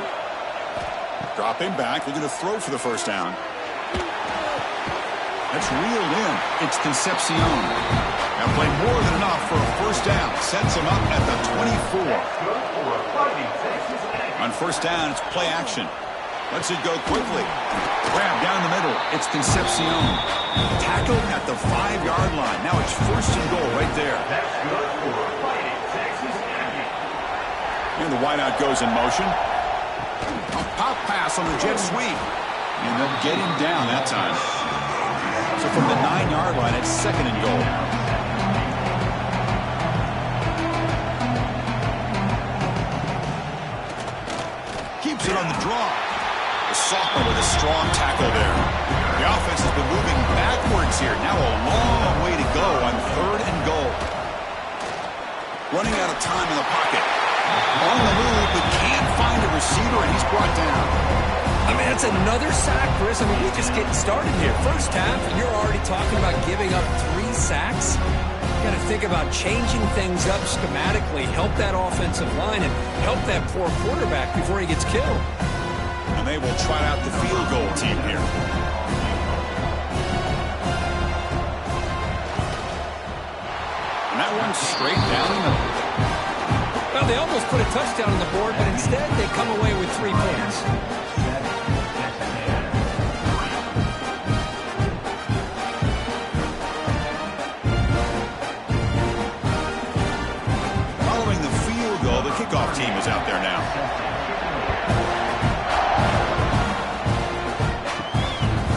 Dropping back. Looking to throw for the 1st down. That's reeled in. It's Concepcion. Now play more than enough for a 1st down. Sets him up at the 24. On 1st down, it's play action. Lets it go quickly. Grab down the middle. It's Concepcion. Tackled at the 5-yard line. Now it's 1st and goal right there. And the wideout goes in motion. A pop pass on the jet sweep. And they'll get him down that time. So from the 9-yard line, it's 2nd and goal. Keeps it on the draw. The sophomore with a strong tackle there. The offense has been moving backwards here. Now a long way to go on 3rd and goal. Running out of time in the pocket. On the move, but can't find a receiver, and he's brought down. I mean, that's another sack, Chris. I mean, we're just getting started here. 1st half, and you're already talking about giving up 3 sacks. You got to think about changing things up schematically, help that offensive line, and help that poor quarterback before he gets killed. And they will try out the field goal team here. And that one's straight down the middle. Well, they almost put a touchdown on the board, but instead they come away with 3 points. Following the field goal, the kickoff team is out there now.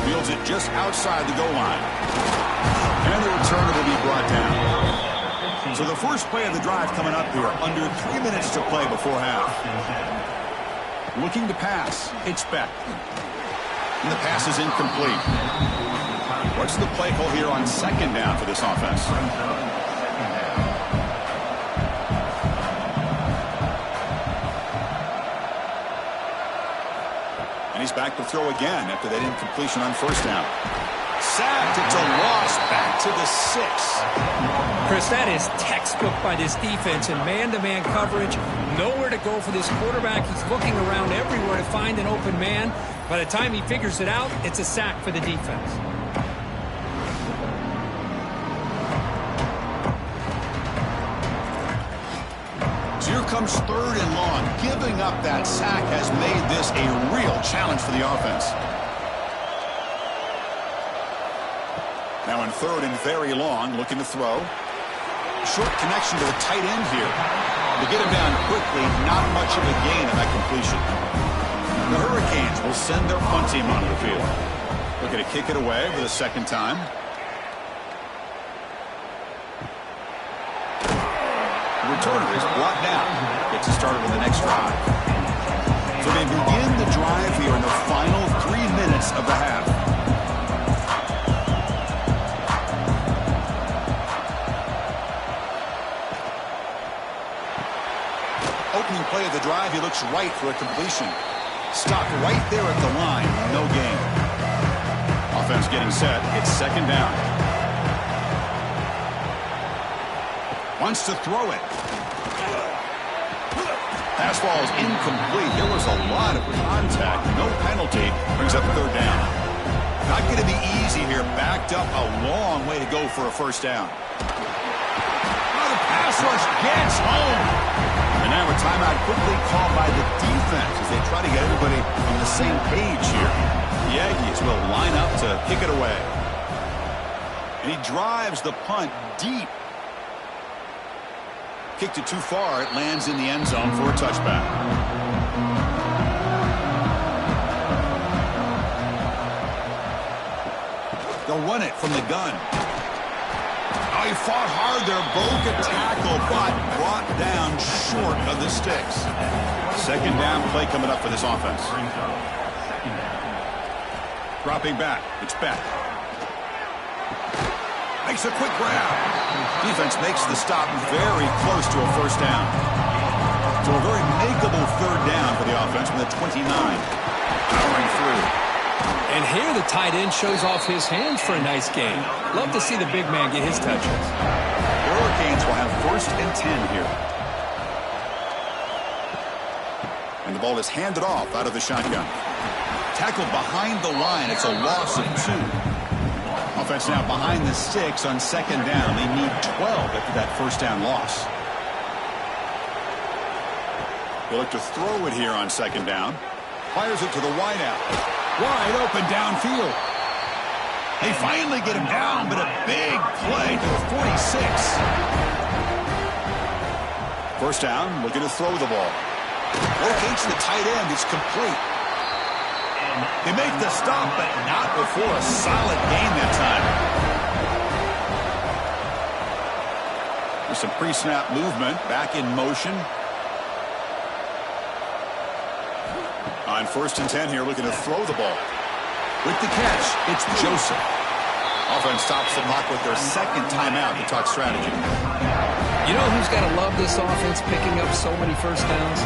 Fields it just outside the goal line. And the returner will be brought down. So the first play of the drive coming up here. Under 3 minutes to play before half. Looking to pass. It's Beck. And the pass is incomplete. What's the play call here on 2nd down for this offense? And he's back to throw again after that incompletion on 1st down. Sacked. It's a loss. Back to the 6. Chris, that is textbook by this defense in man-to-man coverage. Nowhere to go for this quarterback. He's looking around everywhere to find an open man. By the time he figures it out, it's a sack for the defense. So here comes 3rd and long. Giving up that sack has made this a real challenge for the offense. Now in 3rd and very long, looking to throw. Short connection to the tight end here. To get him down quickly, not much of a gain on that completion. The Hurricanes will send their punt team onto the field. Looking to kick it away for the 2nd time. The returner is brought down. Gets it started with the next drive. So they begin the drive here in the final 3 minutes of the half. Opening play of the drive, he looks right for a completion. Stopped right there at the line. No gain. Offense getting set. It's 2nd down. Wants to throw it. Pass ball is incomplete. There was a lot of contact. No penalty. Brings up 3rd down. Not going to be easy here. Backed up a long way to go for a 1st down. Oh, the pass rush gets home. And now a timeout quickly called by the defense as they try to get everybody on the same page here. The Aggies will line up to kick it away. And he drives the punt deep. Kicked it too far. It lands in the end zone for a touchback. They'll run it from the gun. Oh, he fought hard there, broke a tackle, but brought down short of the sticks. Second down play coming up for this offense. Dropping back. It's Beck. Makes a quick grab. Defense makes the stop very close to a first down. So a very makeable third down for the offense from the 29. Powering through. And here the tight end shows off his hands for a nice game. Love to see the big man get his touches. The Hurricanes will have 1st and 10 here. And the ball is handed off out of the shotgun. Tackled behind the line. It's a loss of 2. Offense now behind the 6 on second down. They need 12 after that first down loss. They look to throw it here on second down. Fires it to the wideout. Wide open downfield. They finally get him down, but a big play to the 46. First down, looking to throw the ball. Locates the tight end. It's complete. They make the stop, but not before a solid gain that time. There's some pre-snap movement. Back in motion. On 1st and 10 here, looking to throw the ball. With the catch, it's Joseph. Offense stops the clock with their second timeout to talk strategy. You know who's got to love this offense picking up so many first downs?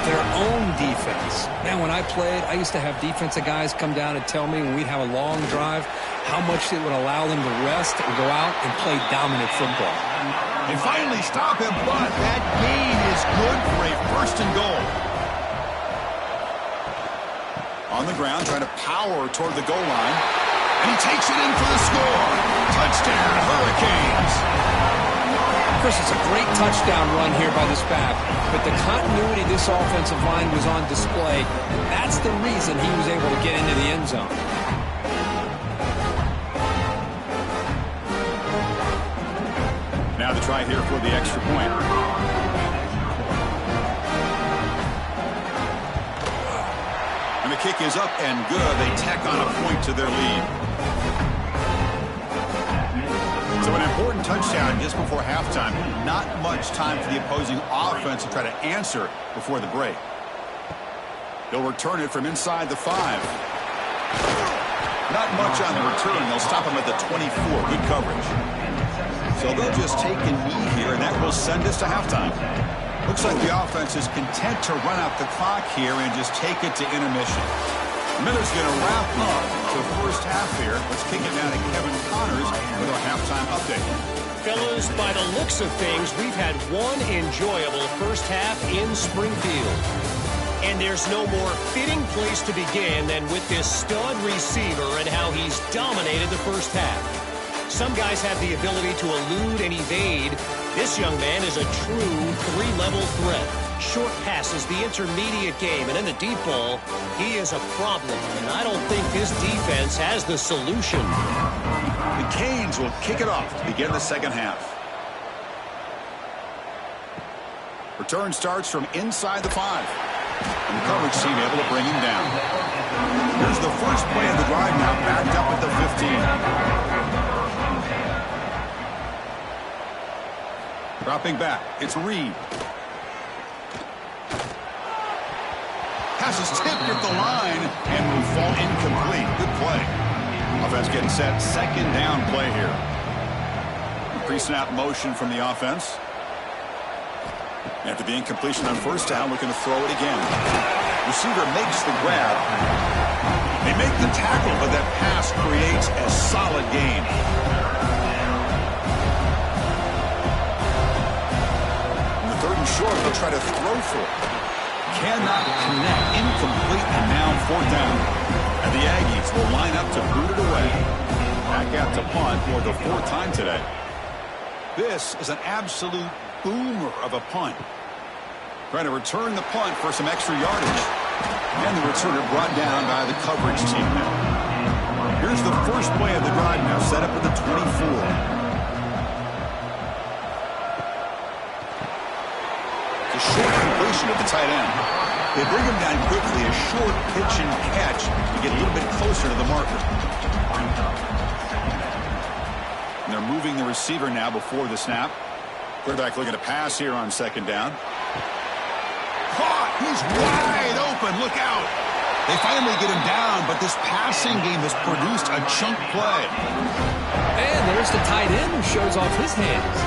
Their own defense. Man, when I played, I used to have defensive guys come down and tell me when we'd have a long drive how much it would allow them to rest and go out and play dominant football. They finally stop him, but that gain is good for a 1st and goal. On the ground, trying to power toward the goal line. And he takes it in for the score. Touchdown, Hurricanes. Chris, it's a great touchdown run here by this back, but the continuity of this offensive line was on display. That's the reason he was able to get into the end zone. Now the try here for the extra point. And the kick is up and good. They tack on a point to their lead. So an important touchdown just before halftime. Not much time for the opposing offense to try to answer before the break. They'll return it from inside the 5. Not much on the return. They'll stop him at the 24. Good coverage. So they'll just take a knee here, and that will send us to halftime. Looks like the offense is content to run out the clock here and just take it to intermission. Miller's going to wrap up the first half here. Let's kick it now to Kevin Connors with our halftime update. Fellas, by the looks of things, we've had one enjoyable first half in Springfield. And there's no more fitting place to begin than with this stud receiver and how he's dominated the first half. Some guys have the ability to elude and evade. This young man is a true 3-level threat. Short passes, the intermediate game, and in the deep ball, he is a problem. And I don't think this defense has the solution. The Canes will kick it off to begin the second half. Return starts from inside the 5. And the coverage team able to bring him down. Here's the first play of the drive now, backed up at the 15. Dropping back, it's Reed. Pass is tipped at the line and will fall incomplete. Good play. Offense getting set. Second down play here. Pre-snap motion from the offense. After the incompletion on first down, looking to throw it again. Receiver makes the grab. They make the tackle, but that pass creates a solid gain. On the 3rd and short, they'll try to throw for it. Cannot connect. Incomplete, and now 4th down. And the Aggies will line up to boot it away. Back out to punt for the 4th time today. This is an absolute boomer of a punt. Trying to return the punt for some extra yardage. And the returner brought down by the coverage team now. Here's the first play of the drive now, set up at the 24. The short completion of the tight end. They bring him down quickly, a short pitch and catch to get a little bit closer to the marker. moving the receiver now before the snap. Quarterback looking to pass here on second down. Caught! He's wide open. Look out! They finally get him down, but this passing game has produced a chunk play. And there's the tight end who shows off his hands.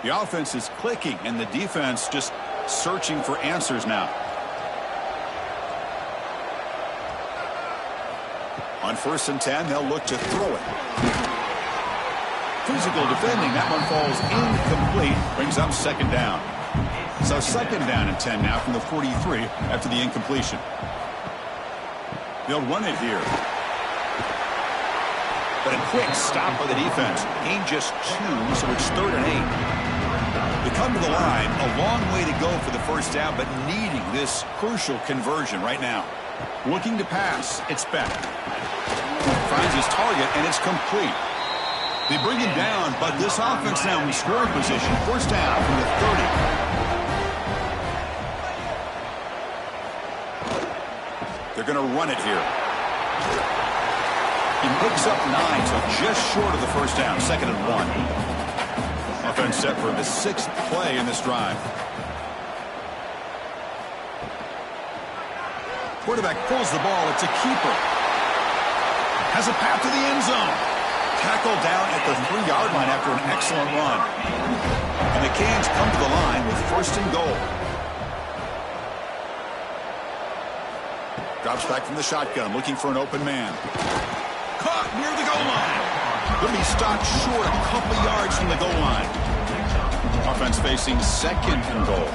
The offense is clicking, and the defense just searching for answers now. On 1st and 10, they'll look to throw it. Physical defending. That one falls incomplete. Brings up second down. So second down and 10 now from the 43 after the incompletion. They'll run it here. But a quick stop by the defense. Gain just 2, so it's 3rd and 8. They come to the line, a long way to go for the first down, but needing this crucial conversion right now. Looking to pass. It's Beck. Finds his target, and it's complete. They bring him down, but this offense now in scoring position. First down from the 30. They're going to run it here. He picks up 9, so just short of the first down. 2nd and 1. Offense set for the 6th play in this drive. Quarterback pulls the ball. It's a keeper. Has a path to the end zone. Tackled down at the 3-yard line after an excellent run. And the Canes come to the line with 1st and goal. Drops back from the shotgun, looking for an open man. Caught near the goal line. Will be stopped short a couple yards from the goal line. Offense facing 2nd and goal.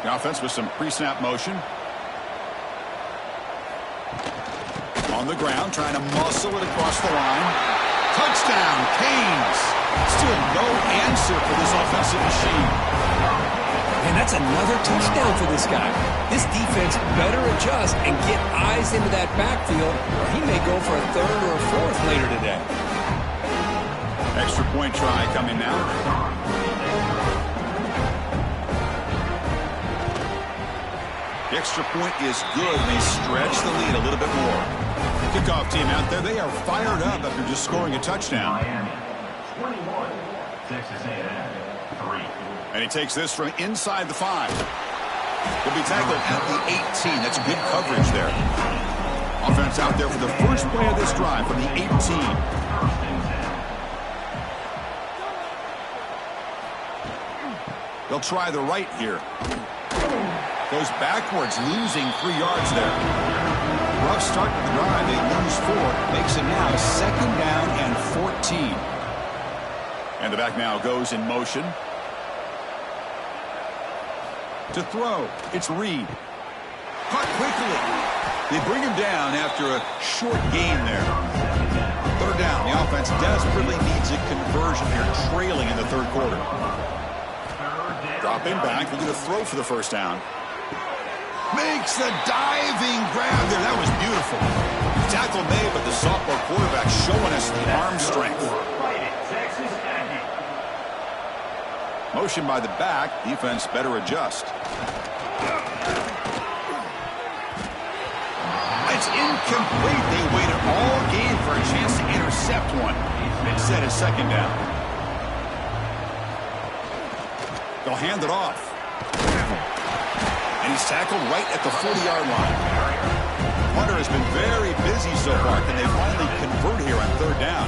The offense with some pre-snap motion. On the ground, trying to muscle it across the line. Touchdown, Canes. Still no answer for this offensive machine. And that's another touchdown for this guy. This defense better adjust and get eyes into that backfield, or he may go for a 3rd or a 4th later today. Extra point try coming now. The extra point is good. They stretch the lead a little bit more. Kickoff team out there, they are fired up after just scoring a touchdown. Miami 21, Texas A&M 3. And he takes this from inside the 5. He'll be tackled at the 18. That's good coverage there. Offense out there for the first play of this drive from the 18. They'll try the right here. Goes backwards, losing 3 yards there. Rough start to the drive. They lose 4. Makes it now 2nd down and 14. And the back now goes in motion. To throw, it's Reed. Caught quickly. They bring him down after a short gain there. 3rd down. The offense desperately needs a conversion here, trailing in the 3rd quarter. Dropping back, looking to throw for the first down. Makes the diving grab there. That was beautiful. Tackle made, but the sophomore quarterback showing us the arm strength. Texas Aggie. Motion by the back. Defense better adjust. It's incomplete. They waited all game for a chance to intercept one. Instead, it's 2nd down. They'll hand it off. And he's tackled right at the 40-yard line. Hunter has been very busy so far. Can they finally convert here on 3rd down?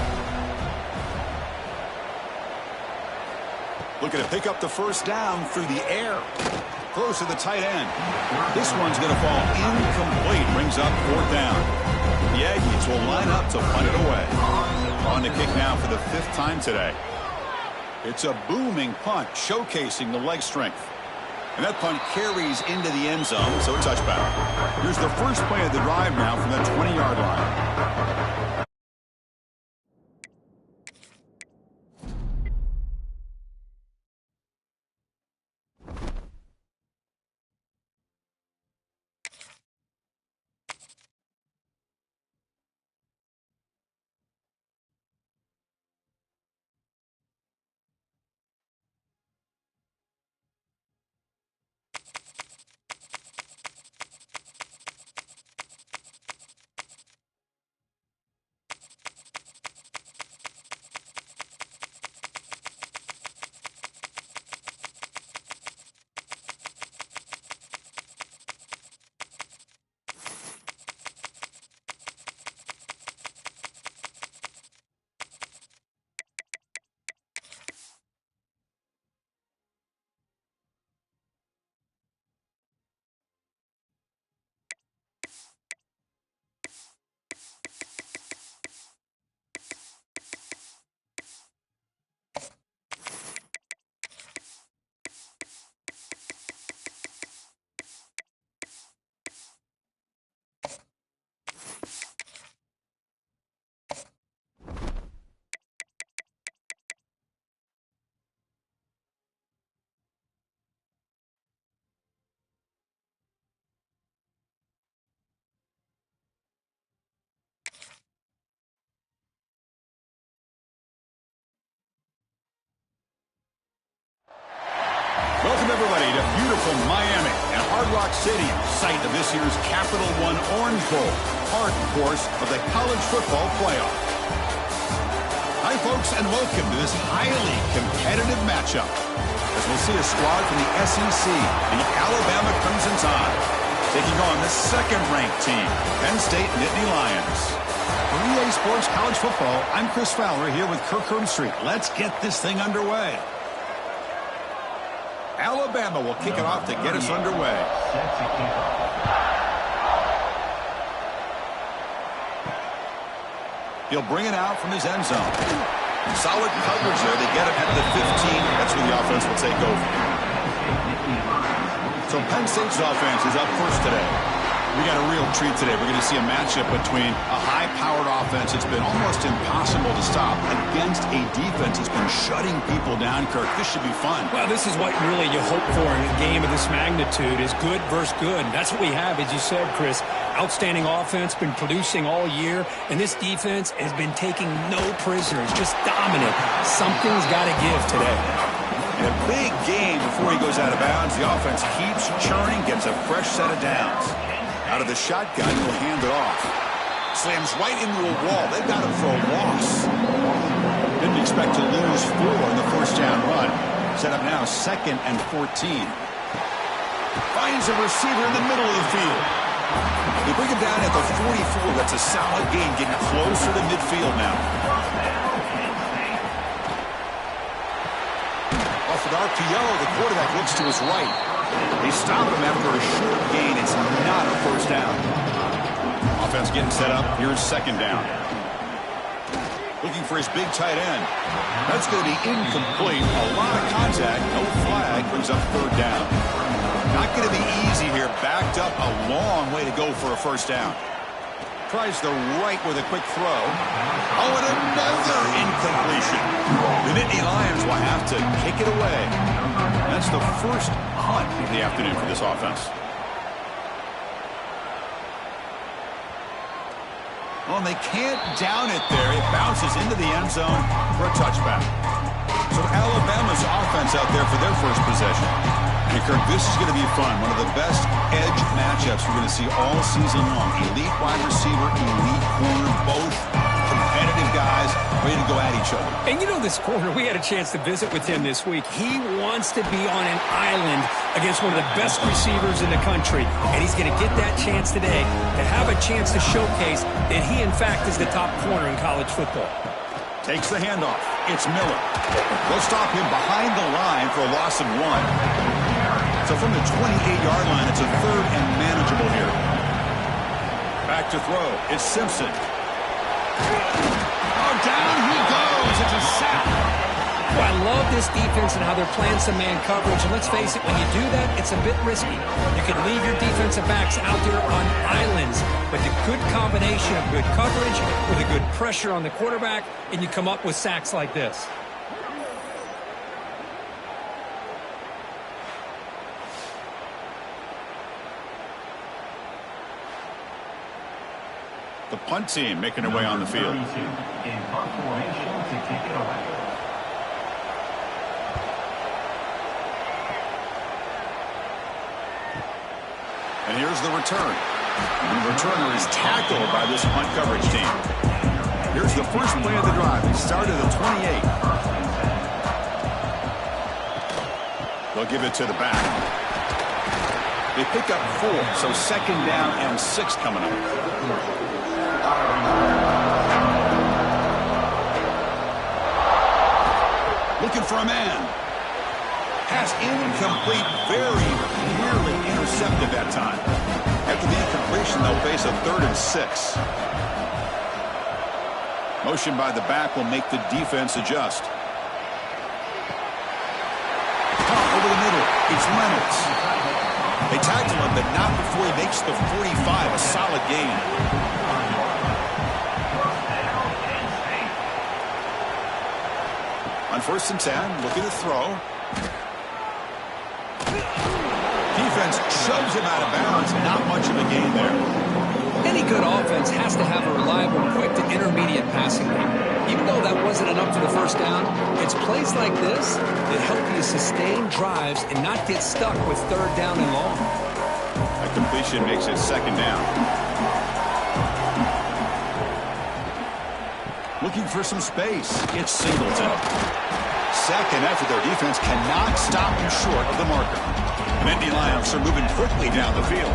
Looking to pick up the first down through the air. Close to the tight end. This one's going to fall incomplete. Brings up 4th down. The Aggies will line up to punt it away. On to kick now for the 5th time today. It's a booming punt, showcasing the leg strength. And that punt carries into the end zone, so a touchback. Here's the first play of the drive now from the 20-yard line. Rock City, site of this year's Capital One Orange Bowl, part, of course, of the college football playoff. Hi, folks, and welcome to this highly competitive matchup, as we'll see a squad from the SEC, the Alabama Crimson Tide, taking on the second-ranked team, Penn State Nittany Lions. For EA Sports College Football, I'm Chris Fowler here with Kirk Herbstreit. Let's get this thing underway. Alabama will kick it off to get us underway. He'll bring it out from his end zone. Solid coverage there. They get it at the 15. That's where the offense will take over. So Penn State's offense is up first today. We got a real treat today. We're going to see a matchup between a high-powered offense that's been almost impossible to stop against a defense that's been shutting people down, Kirk. This should be fun. Well, this is what really you hope for in a game of this magnitude is good versus good. And that's what we have, as you said, Chris. Outstanding offense, been producing all year, and this defense has been taking no prisoners, just dominant. Something's got to give today. In a big game before he goes out of bounds, the offense keeps churning, gets a fresh set of downs. Out of the shotgun, he'll hand it off. Slams right into a wall. They've got him for a loss. Didn't expect to lose 4 in the first down run. Set up now 2nd and 14. Finds a receiver in the middle of the field. They bring him down at the 44. That's a solid gain, getting closer to midfield now. Off an RPO, the quarterback looks to his right. They stop him after a short gain. It's not a first down. Offense getting set up. Here's 2nd down. Looking for his big tight end. That's going to be incomplete. A lot of contact. No flag. Brings up 3rd down. Not going to be easy here. Backed up a long way to go for a first down. Tries the right with a quick throw. Oh, and another incompletion. The Nittany Lions will have to kick it away. That's the first punt of the afternoon for this offense. Well, and they can't down it there. It bounces into the end zone for a touchback. So Alabama's offense out there for their first possession. And Kirk, this is going to be fun. One of the best edge matchups we're going to see all season long. Elite wide receiver, elite corner, both competitive guys ready to go at each other. And you know this corner, we had a chance to visit with him this week. He wants to be on an island against one of the best receivers in the country. And he's going to get that chance today to have a chance to showcase that he, in fact, is the top corner in college football. Takes the handoff. It's Miller. They'll stop him behind the line for a loss of 1. So from the 28-yard line, it's a 3rd and manageable here. Back to throw. It's Simpson. Oh, down he goes. It's a sack. Well, I love this defense and how they're playing some man coverage. And let's face it, when you do that, it's a bit risky. You can leave your defensive backs out there on islands. But the good combination of good coverage with a good pressure on the quarterback, and you come up with sacks like this. The punt team making their way on the field. In punt formation to kick it away. And here's the return. The returner is tackled by this punt coverage team. Here's the first play of the drive. They start at the 28. They'll give it to the back. They pick up 4, so 2nd down and 6 coming up. Looking for a man. Pass incomplete, very nearly intercepted that time. After the incompletion, they'll face a 3rd and 6. Motion by the back will make the defense adjust. Over the middle, it's Reynolds. They tackle him, but not before he makes the 45, a solid gain. On 1st and 10, looking to throw. Defense shoves him out of bounds. Not much of a gain there. Any good offense has to have a reliable, quick to intermediate passing game. Even though that wasn't enough for the first down, it's plays like this that help you sustain drives and not get stuck with 3rd down and long. A completion makes it second down. Looking for some space. It's Singleton. Second effort, their defense cannot stop him short of the marker. And Indy Lions are moving quickly down the field.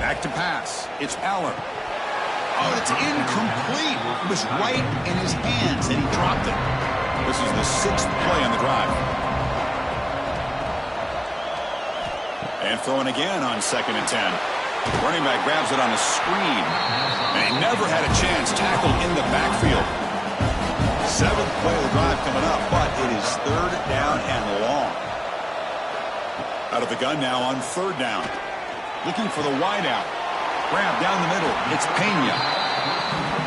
Back to pass. It's Aller. Oh, it's incomplete. It was right in his hands, and he dropped it. This is the 6th play on the drive. And throwing again on 2nd and 10. Running back grabs it on a screen. And he never had a chance. Tackled in the backfield. 7th play of the drive coming up, but it is 3rd down and long. Out of the gun now on 3rd down. Looking for the wideout. Grab down the middle. It's Pena.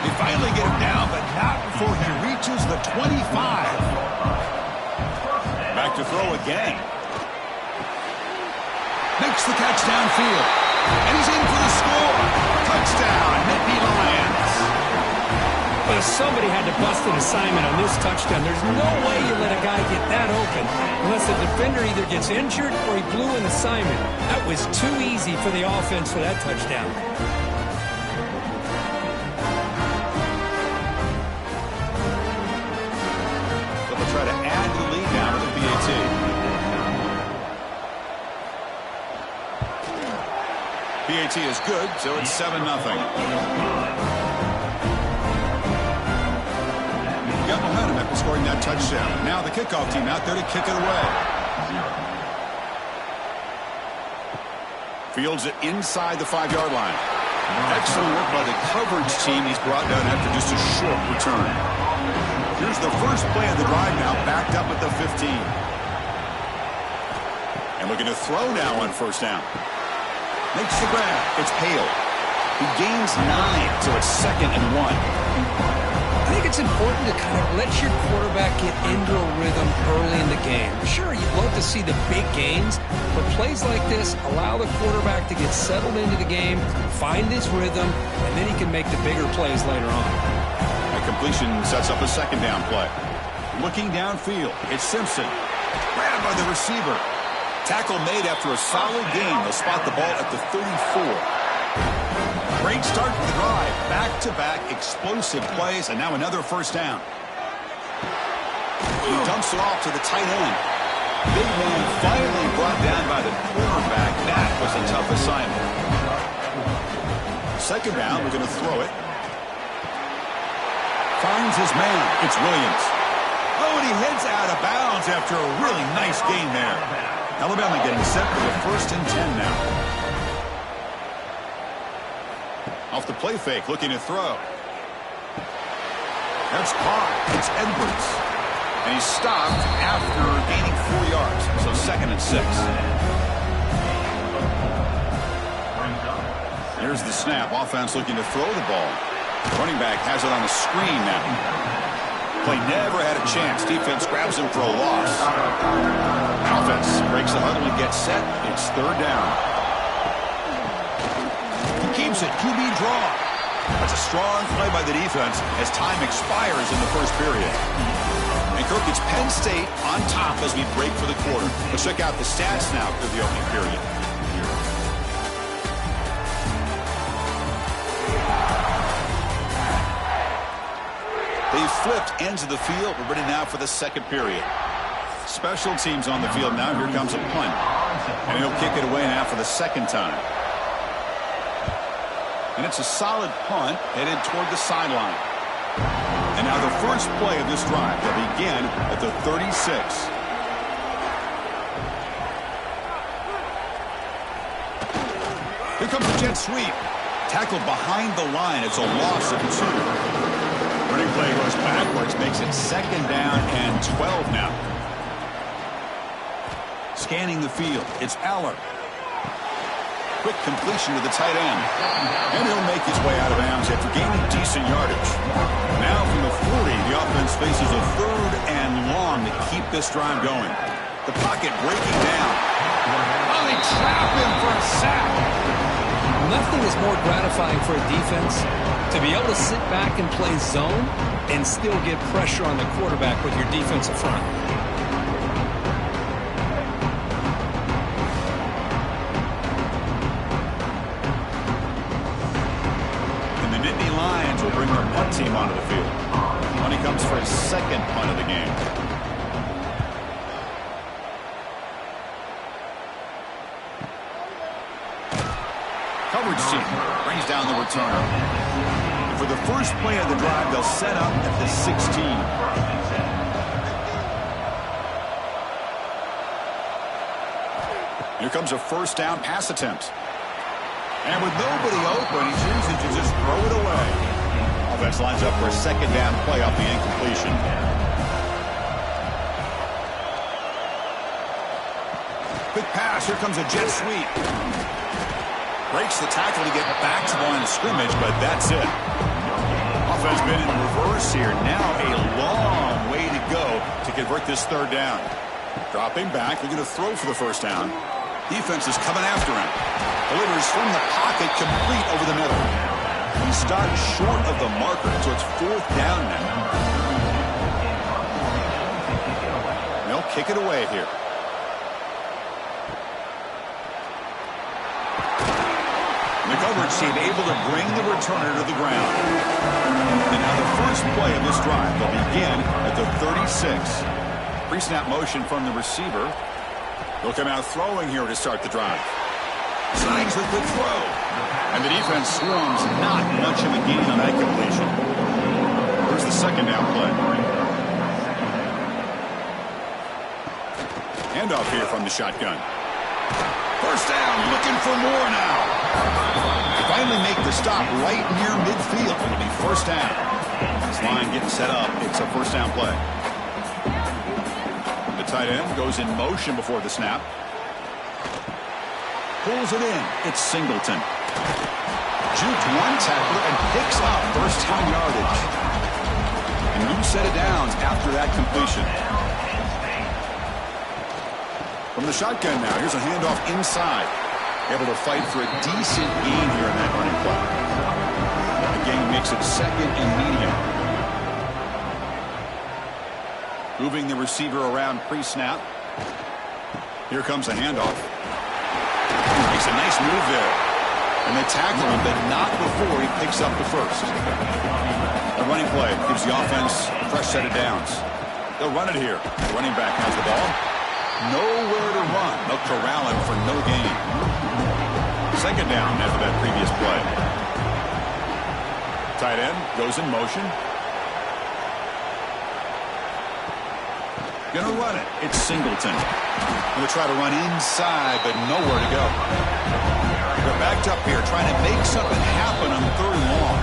They finally get him down, but not before he reaches the 25. Back to throw again. Makes the catch downfield. And he's in for the score. Touchdown, Nittany Lions. Well, somebody had to bust an assignment on this touchdown. There's no way you let a guy get that open unless the defender either gets injured or he blew an assignment. That was too easy for the offense for that touchdown. They'll try to add the lead now to the PAT. PAT is good, so it's 7-0. Got momentum after scoring that touchdown. Now the kickoff team out there to kick it away. Fields it inside the 5-yard line. Excellent work by the coverage team. He's brought down after just a short return. Here's the first play of the drive now, backed up at the 15. And looking to throw now on 1st down. Makes the grab. It's Hale. He gains 9, so it's 2nd and 1. I think it's important to kind of let your quarterback get into a rhythm early in the game. Sure, you'd love to see the big gains, but plays like this allow the quarterback to get settled into the game, find his rhythm, and then he can make the bigger plays later on. A completion sets up a 2nd down play. Looking downfield, it's Simpson. Grabbed by the receiver. Tackle made after a solid gain. They'll spot the ball at the 34. Great start to the drive. Back-to-back explosive plays, and now another 1st down. He dumps it off to the tight end. Big man finally brought down by the quarterback. That was a tough assignment. 2nd down, we're going to throw it. Finds his man. It's Williams. Oh, and he heads out of bounds after a really nice gain there. Alabama getting set for the 1st and 10 now. Off the play fake, looking to throw. That's caught. It's Edwards. And he's stopped after gaining 4 yards. So 2nd and 6. Here's the snap. Offense looking to throw the ball. Running back has it on the screen now. Play never had a chance. Defense grabs him for a loss. Offense breaks the huddle and gets set. It's 3rd down. Keeps it, QB draw. That's a strong play by the defense as time expires in the 1st period. And Kirk, it's Penn State on top as we break for the quarter. Let's check out the stats now for the opening period. They've flipped ends of the field. We're ready now for the 2nd period. Special teams on the field now. Here comes a punt. And he'll kick it away now for the 2nd time. And it's a solid punt headed toward the sideline. And now the first play of this drive will begin at the 36. Here comes the jet sweep. Tackled behind the line. It's a loss of 2. Running play goes backwards, makes it 2nd down and 12 now. Scanning the field. It's Aller. Quick completion to the tight end. And he'll make his way out of bounds after gaining decent yardage. Now from the 40, the offense faces a 3rd and long to keep this drive going. The pocket breaking down. Oh, they trap him for a sack. Nothing is more gratifying for a defense to be able to sit back and play zone and still get pressure on the quarterback with your defensive front. team onto the field. When he comes for his second punt of the game. Coverage team brings down the returner. And for the first play of the drive, they'll set up at the 16. Here comes a first down pass attempt. And with nobody open, he chooses to just throw it away. Offense lines up for a second down play off the incompletion. Quick pass. Here comes a jet sweep. Breaks the tackle to get back to the line of scrimmage, but that's it. Offense been in reverse here. Now a long way to go to convert this third down. Dropping back. They're going to throw for the first down. Defense is coming after him. Delivers from the pocket, complete over the middle. He stopped short of the marker, so it's fourth down now. They'll kick it away here. And the coverage team able to bring the returner to the ground. And now the first play of this drive will begin at the 36. Pre-snap motion from the receiver. They'll come out throwing here to start the drive. Signs a good throw. And the defense swarms not much of a gain on that completion. Here's the second down play. Handoff here from the shotgun. First down, looking for more now. They finally make the stop right near midfield. It'll be first down. This line getting set up. It's a first down play. Tight end goes in motion before the snap. Pulls it in. It's Singleton. Juked one tackler and picks up first down yardage. A new set of downs after that completion. From the shotgun now, here's a handoff inside. Able to fight for a decent gain here in that running play. The game makes it second and medium. Moving the receiver around pre-snap. Here comes a handoff. Makes a nice move there. And they tackle him, but not before he picks up the first. The running play gives the offense a fresh set of downs. They'll run it here. The running back has the ball. Nowhere to run. They'll corral him for no gain. Second down after that previous play. Tight end goes in motion. Gonna run it. It's Singleton. Gonna try to run inside, but nowhere to go. They're backed up here, trying to make something happen on third and long.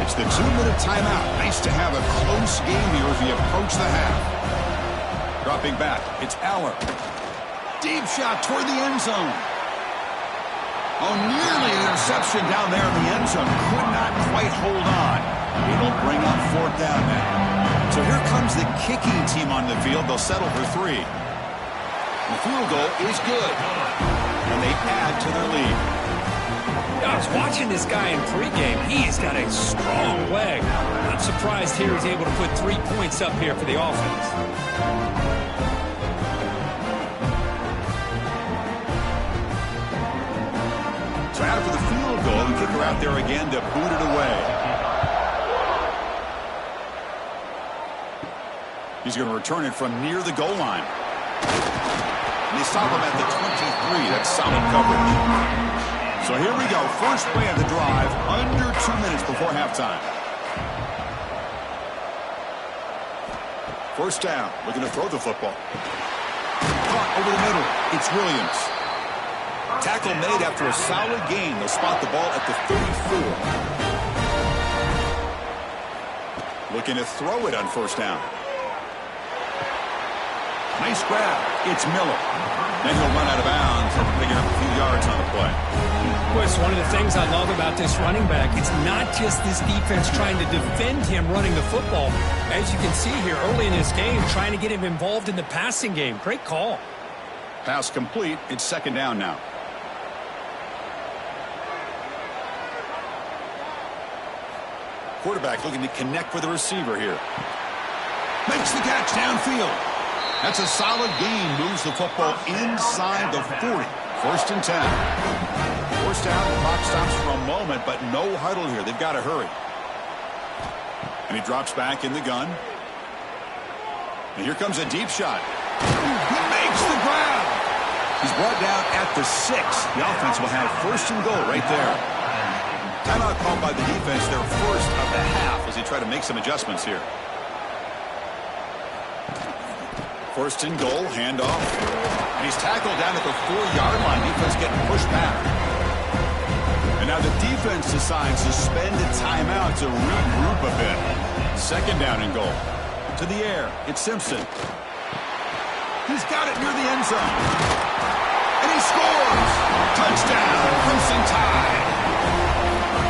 It's the 2-minute timeout. Nice to have a close game here as we approach the half. Dropping back, it's Aller. Deep shot toward the end zone. Oh, nearly an interception down there in the end zone. Could not quite hold on. It'll bring up fourth down now. So here comes the kicking team on the field. They'll settle for 3. The field goal is good. And they add to their lead. I was watching this guy in pregame. He's got a strong leg. Not surprised here he's able to put 3 points up here for the offense. So after the field goal, the kicker out there again to boot it away. He's going to return it from near the goal line. And they stop him at the 23. That's solid coverage. So here we go. First play of the drive, under 2 minutes before halftime. First down, looking to throw the football. Caught over the middle. It's Williams. Tackle made after a solid gain. They'll spot the ball at the 34. Looking to throw it on first down. Nice grab. It's Miller. Then he'll run out of bounds after picking up a few yards on the play. Of course, one of the things I love about this running back, it's not just this defense trying to defend him running the football. As you can see here early in this game, trying to get him involved in the passing game. Great call. Pass complete. It's second down now. Quarterback looking to connect with the receiver here. Makes the catch downfield. That's a solid gain. Moves the football inside the 40. First and 10. First down, the clock stops for a moment, but no huddle here. They've got to hurry. And he drops back in the gun. And here comes a deep shot. He makes the grab. He's brought down at the 6. The offense will have first and goal right there. Timeout called by the defense, their first of the half, as they try to make some adjustments here. First and goal, handoff. And he's tackled down at the 4-yard line. Defense getting pushed back. And now the defense decides to spend a timeout to regroup a bit. Second down and goal. To the air. It's Simpson. He's got it near the end zone. And he scores! Touchdown, Crimson Tide!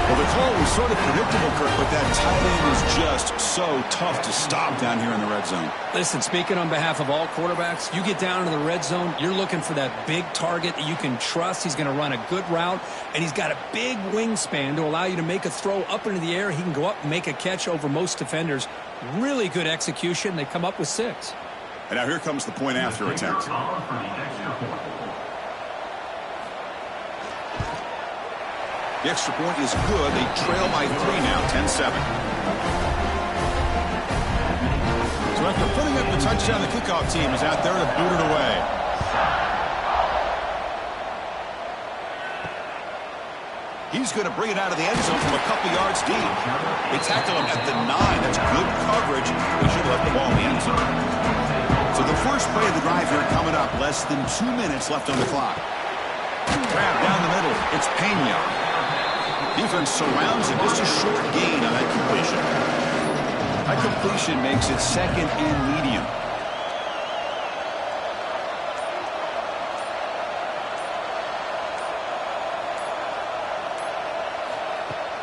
Well, the call was sort of predictable, Kirk, but that tight end is just so tough to stop down here in the red zone. Listen, speaking on behalf of all quarterbacks, you get down to the red zone, you're looking for that big target that you can trust. He's going to run a good route, and he's got a big wingspan to allow you to make a throw up into the air. He can go up and make a catch over most defenders. Really good execution. They come up with 6. And now here comes the point after attempt. The extra point is good. They trail by 3 now, 10-7. So after putting up the touchdown, the kickoff team is out there to boot it away. He's going to bring it out of the end zone from a couple yards deep. They tackle him at the 9. That's good coverage. They should have left the ball in the end zone. So the first play of the drive here coming up. Less than 2 minutes left on the clock. Grab down the middle. It's Pena. Defense surrounds him. Just a short gain on that completion. That completion makes it second and medium.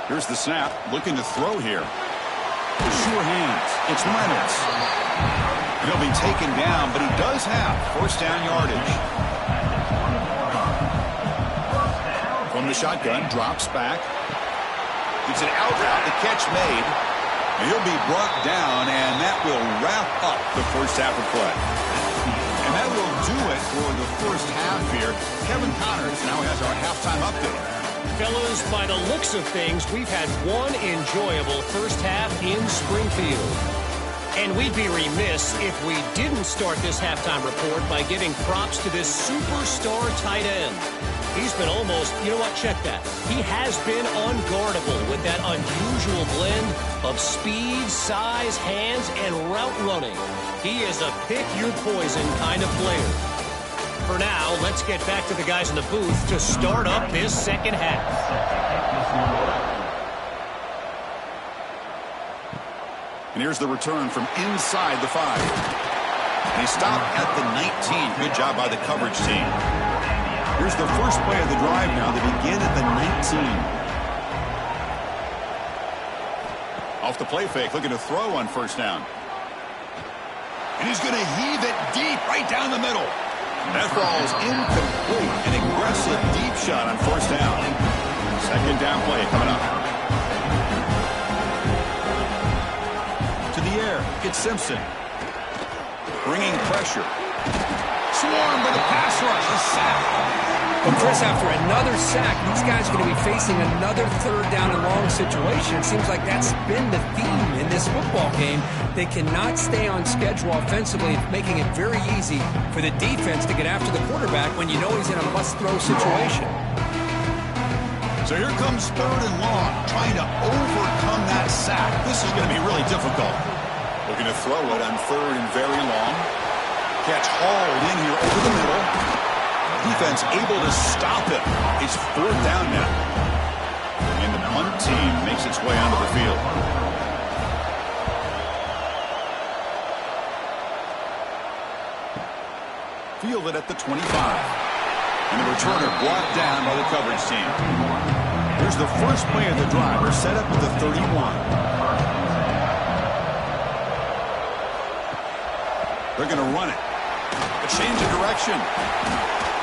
Here's the snap. Looking to throw here. Sure hands. It's Reynolds. He'll be taken down, but he does have first down yardage. From the shotgun, drops back. It's an out route, the catch made. And he'll be brought down, and that will wrap up the first half of play. And that will do it for the first half here. Kevin Connors now has our halftime update. Fellas, by the looks of things, we've had one enjoyable first half in Springfield. And we'd be remiss if we didn't start this halftime report by giving props to this superstar tight end. He's been almost, you know what, check that. He has been unguardable with that unusual blend of speed, size, hands, and route running. He is a pick-your-poison kind of player. For now, let's get back to the guys in the booth to start up this second half. And here's the return from inside the 5. And he stopped at the 19. Good job by the coverage team. Here's the first play of the drive now. They begin at the 19. Off the play fake, looking to throw on first down. And he's going to heave it deep right down the middle. That falls incomplete. An aggressive deep shot on first down. Second down play coming up. To the air, it's Simpson. Bringing pressure. Swarmed by the pass rush. A sack. Well, Chris, after another sack, these guys are going to be facing another third down and long situation. It seems like that's been the theme in this football game. They cannot stay on schedule offensively, making it very easy for the defense to get after the quarterback when you know he's in a must-throw situation. So here comes third and long, trying to overcome that sack. This is going to be really difficult. Looking to throw it on third and very long. Catch hauled in here over the middle. Defense able to stop it. It's fourth down now. And the punt team makes its way onto the field. Fielded at the 25. And the returner blocked down by the coverage team. Here's the first play of the drive. They're set up at the 31. They're going to run it. A change of direction.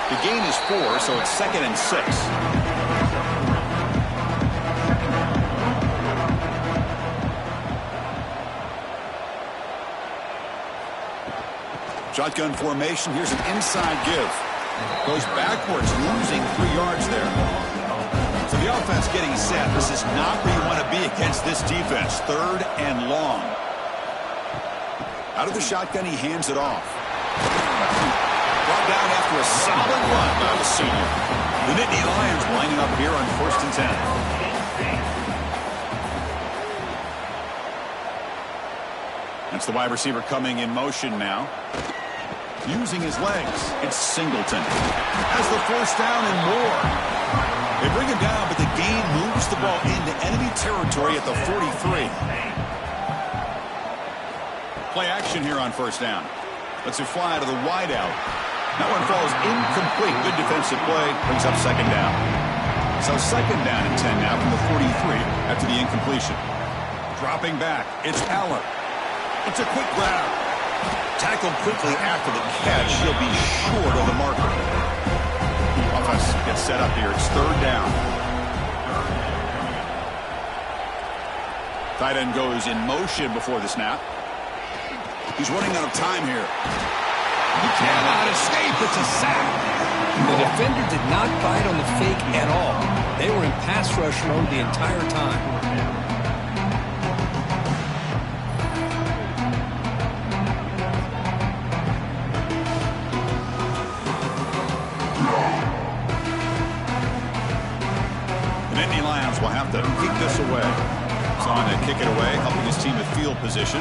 The gain is 4, so it's second and 6. Shotgun formation. Here's an inside give. Goes backwards, losing 3 yards there. So the offense getting set. This is not where you want to be against this defense. 3rd and long. Out of the shotgun, he hands it off. Brought down after a solid run by the senior. The Nittany Lions lining up here on 1st and 10. That's the wide receiver coming in motion now. Using his legs, it's Singleton. Has the 1st down and more. They bring him down, but the gain moves the ball into enemy territory at the 43. Play action here on 1st down. Lets it fly to the wideout. That one falls incomplete. Good defensive play. Brings up 2nd down. So 2nd down and 10 now from the 43 after the incompletion. Dropping back. It's Aller. It's a quick grab. Tackled quickly after the catch. He'll be short of the marker. Offense gets set up here. It's 3rd down. Tight end goes in motion before the snap. He's running out of time here. He cannot escape. It's a sack. The defender did not bite on the fake at all. They were in pass rush mode the entire time. The Nittany Lions will have to kick this away. It's on to kick it away, helping his team with field position.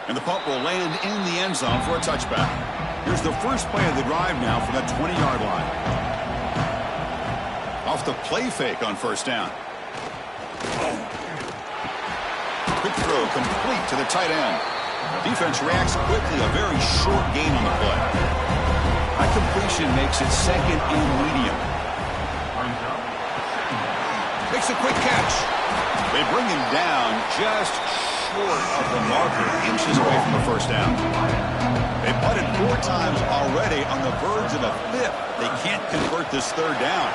And the punt will land in the end zone for a touchback. Here's the first play of the drive now from that 20-yard line. Off the play fake on 1st down. Quick throw complete to the tight end. Defense reacts quickly. A very short gain on the play. That completion makes it 2nd and medium. Makes a quick catch. They bring him down just short of the marker, inches away from the 1st down. They punted 4 times already, on the verge of a 5th. They can't convert this 3rd down.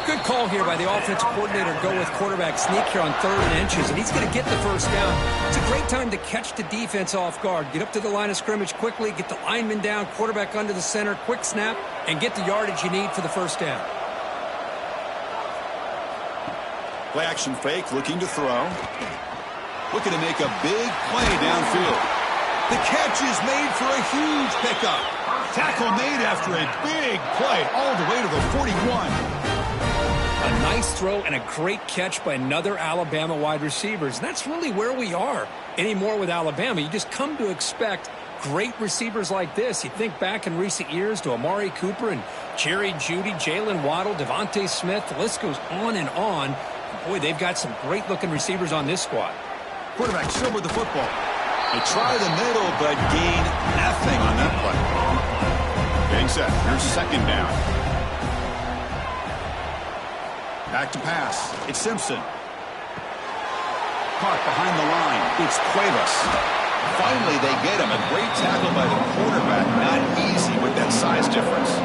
Good call here by the offensive coordinator. Go with quarterback sneak here on 3rd and inches, and he's going to get the 1st down. It's a great time to catch the defense off guard. Get up to the line of scrimmage quickly, get the lineman down, quarterback under the center, quick snap, and get the yardage you need for the 1st down. Play action fake, looking to throw. Looking to make a big play downfield. The catch is made for a huge pickup. Tackle made after a big play all the way to the 41. A nice throw and a great catch by another Alabama wide receivers. And that's really where we are anymore with Alabama. You just come to expect great receivers like this. You think back in recent years to Amari Cooper and Jerry Jeudy, Jalen Waddle, Devontae Smith. The list goes on and on. Boy, they've got some great-looking receivers on this squad. Quarterback still with the football. They try the middle, but gain nothing on that play. Getting set. Here's 2nd down. Back to pass. It's Simpson. Caught behind the line. It's Cuevas. Finally, they get him. A great tackle by the quarterback. Not easy with that size difference.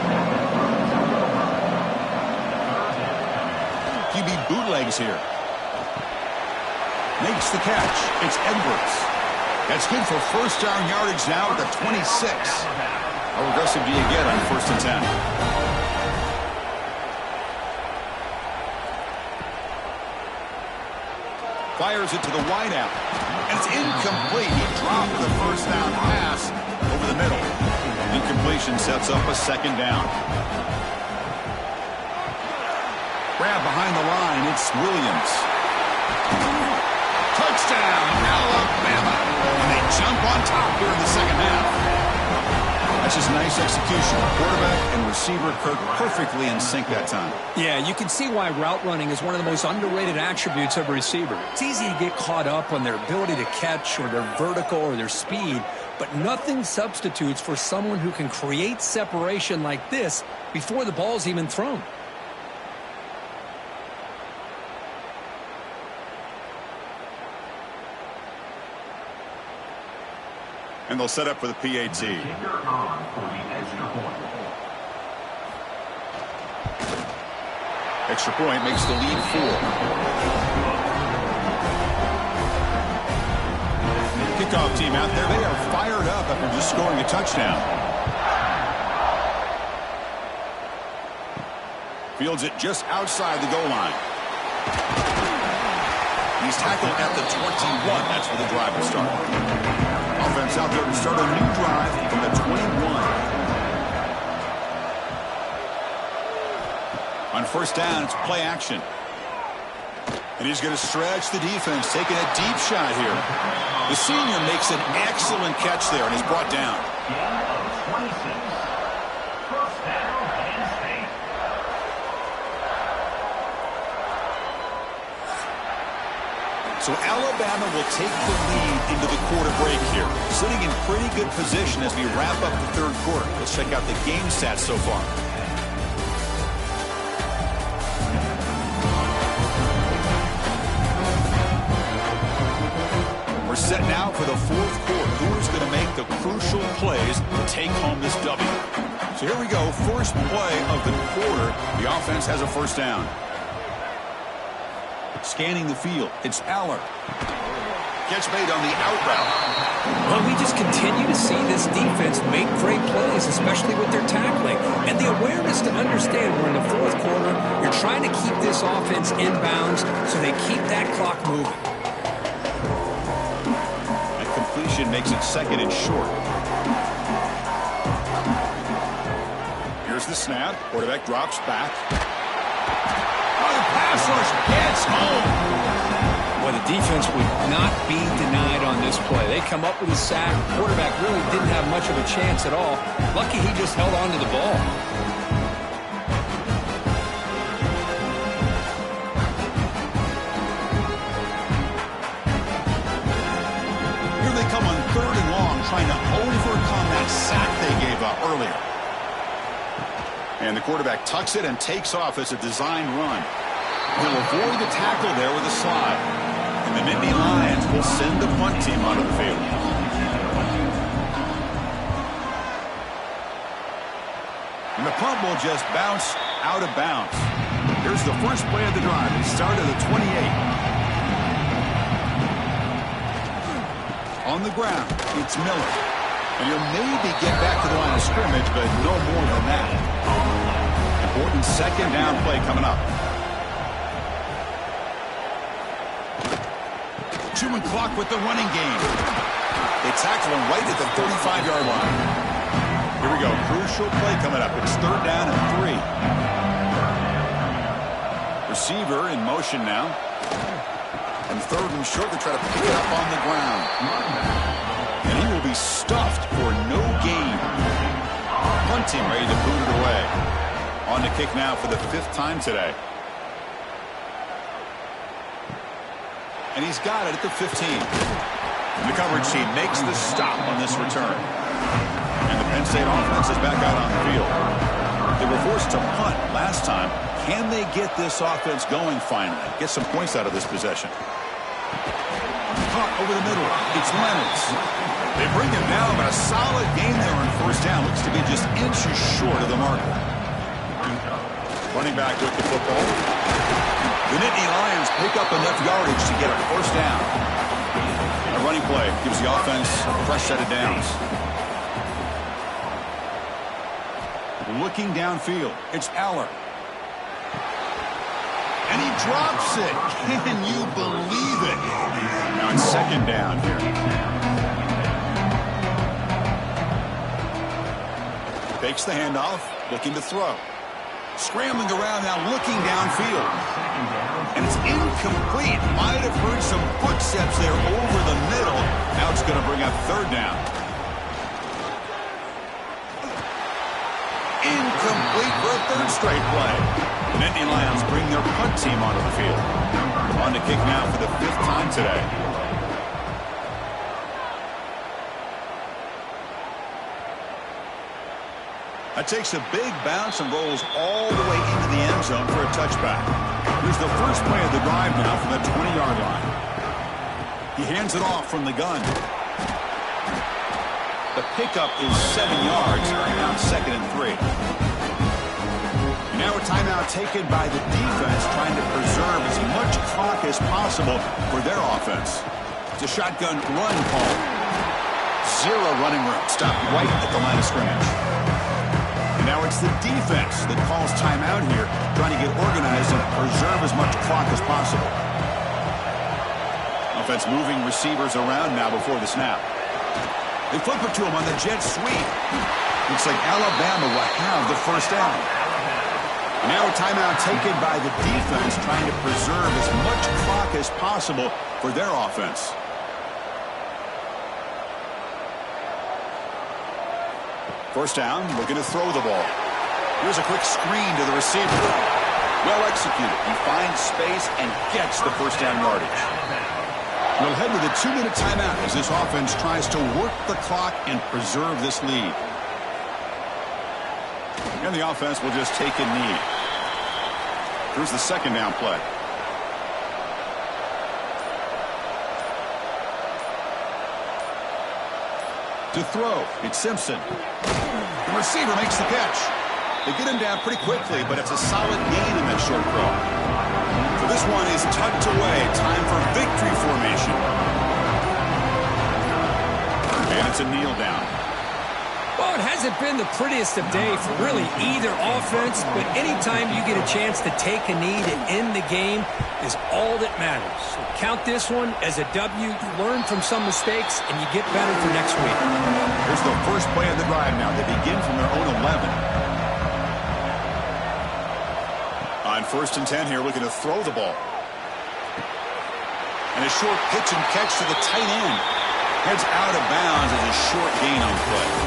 QB bootlegs here. Makes the catch. It's Edwards. That's good for 1st down yardage now at the 26. How aggressive do you get on 1st and 10? Fires it to the wideout. And it's incomplete. He dropped the 1st down pass over the middle. Incompletion sets up a 2nd down. Grab behind the line. It's Williams. Touchdown, Alabama. And they jump on top here in the 2nd half. That's just nice execution. Quarterback and receiver Kirk perfectly in sync that time. Yeah, you can see why route running is one of the most underrated attributes of a receiver. It's easy to get caught up on their ability to catch or their vertical or their speed, but nothing substitutes for someone who can create separation like this before the ball's even thrown. And they'll set up for the PAT. Extra point makes the lead 4. Kickoff team out there, they are fired up after just scoring a touchdown. Fields it just outside the goal line. He's tackled at the 21. That's where the drive will start. Offense out there to start a new drive from the 21. On first down, it's play action. And he's going to stretch the defense, taking a deep shot here. The senior makes an excellent catch there and is brought down. So Alabama will take the lead into the quarter break here, sitting in pretty good position as we wrap up the third quarter. Let's check out the game stats so far. We're set now for the fourth quarter. Who's going to make the crucial plays to take home this W? So here we go. First play of the quarter. The offense has a first down. Scanning the field, it's Aller. Catch made on the out route. Well, we just continue to see this defense make great plays, especially with their tackling. And the awareness to understand we're in the fourth quarter, you're trying to keep this offense in bounds so they keep that clock moving. That completion makes it second and short. Here's the snap. Quarterback drops back. Pass rush gets home. Well, the defense would not be denied on this play. They come up with a sack. Quarterback really didn't have much of a chance at all. Lucky he just held on to the ball. Here they come on third and long, trying to overcome that sack they gave up earlier. And the quarterback tucks it and takes off as a design run. He'll avoid the tackle there with a slide. And the Nittany Lions will send the punt team onto the field. And the punt will just bounce out of bounds. Here's the first play of the drive. They start at the 28. On the ground, it's Miller. And he'll maybe get back to the line of scrimmage, but no more than that. Important second down play coming up. Chewing clock with the running game. They tackle him right at the 35-yard line. Here we go. Crucial play coming up. It's third down and 3. Receiver in motion now. And third and short, they try to pick it up on the ground. And he will be stuffed for no gain. Punt team ready to boot it away. On to kick now for the 5th time today. And he's got it at the 15. And the coverage team makes the stop on this return. And the Penn State offense is back out on the field. They were forced to punt last time. Can they get this offense going finally? Get some points out of this possession. Caught over the middle. It's Leonard. They bring him down, but a solid game there on first down. Looks to be just inches short of the marker. Running back with the football. The Nittany Lions pick up enough yardage to get a first down. A running play gives the offense a fresh set of downs. Looking downfield, it's Aller. And he drops it. Can you believe it? Now it's second down here. Takes the handoff, looking to throw. Scrambling around now, looking downfield. And it's incomplete. Might have heard some footsteps there over the middle. Now it's going to bring up third down. Incomplete for a third straight play. The Nittany Lions bring their punt team onto the field. On to kick now for the 5th time today. That takes a big bounce and rolls all the way into the end zone for a touchback. Here's the first play of the drive now from the 20-yard line. He hands it off from the gun. The pickup is 7 yards. Now second and 3. And now a timeout taken by the defense, trying to preserve as much clock as possible for their offense. It's a shotgun run call. Zero running room. Stopped right at the line of scrimmage. Now Now it's the defense that calls timeout here, trying to get organized and preserve as much clock as possible. Offense moving receivers around now before the snap. They flip it to him on the jet sweep. Looks like Alabama will have the first down. Now a timeout taken by the defense, trying to preserve as much clock as possible for their offense. First down, looking to throw the ball. Here's a quick screen to the receiver. Well executed. He finds space and gets the first down yardage. We'll head to the 2-minute timeout as this offense tries to work the clock and preserve this lead. And the offense will just take a knee. Here's the second down play. To throw, it's Simpson. The receiver makes the catch. They get him down pretty quickly, but it's a solid gain in that short throw. So this one is tucked away. Time for victory formation. And it's a kneel down. Well, it hasn't been the prettiest of days for really either offense, but anytime you get a chance to take a knee to end the game is all that matters. So count this one as a W. You learn from some mistakes, and you get better for next week. Here's the first play of the drive now. They begin from their own 11. On 1st and 10 here, looking to throw the ball. And a short pitch and catch to the tight end. Heads out of bounds as a short gain on play.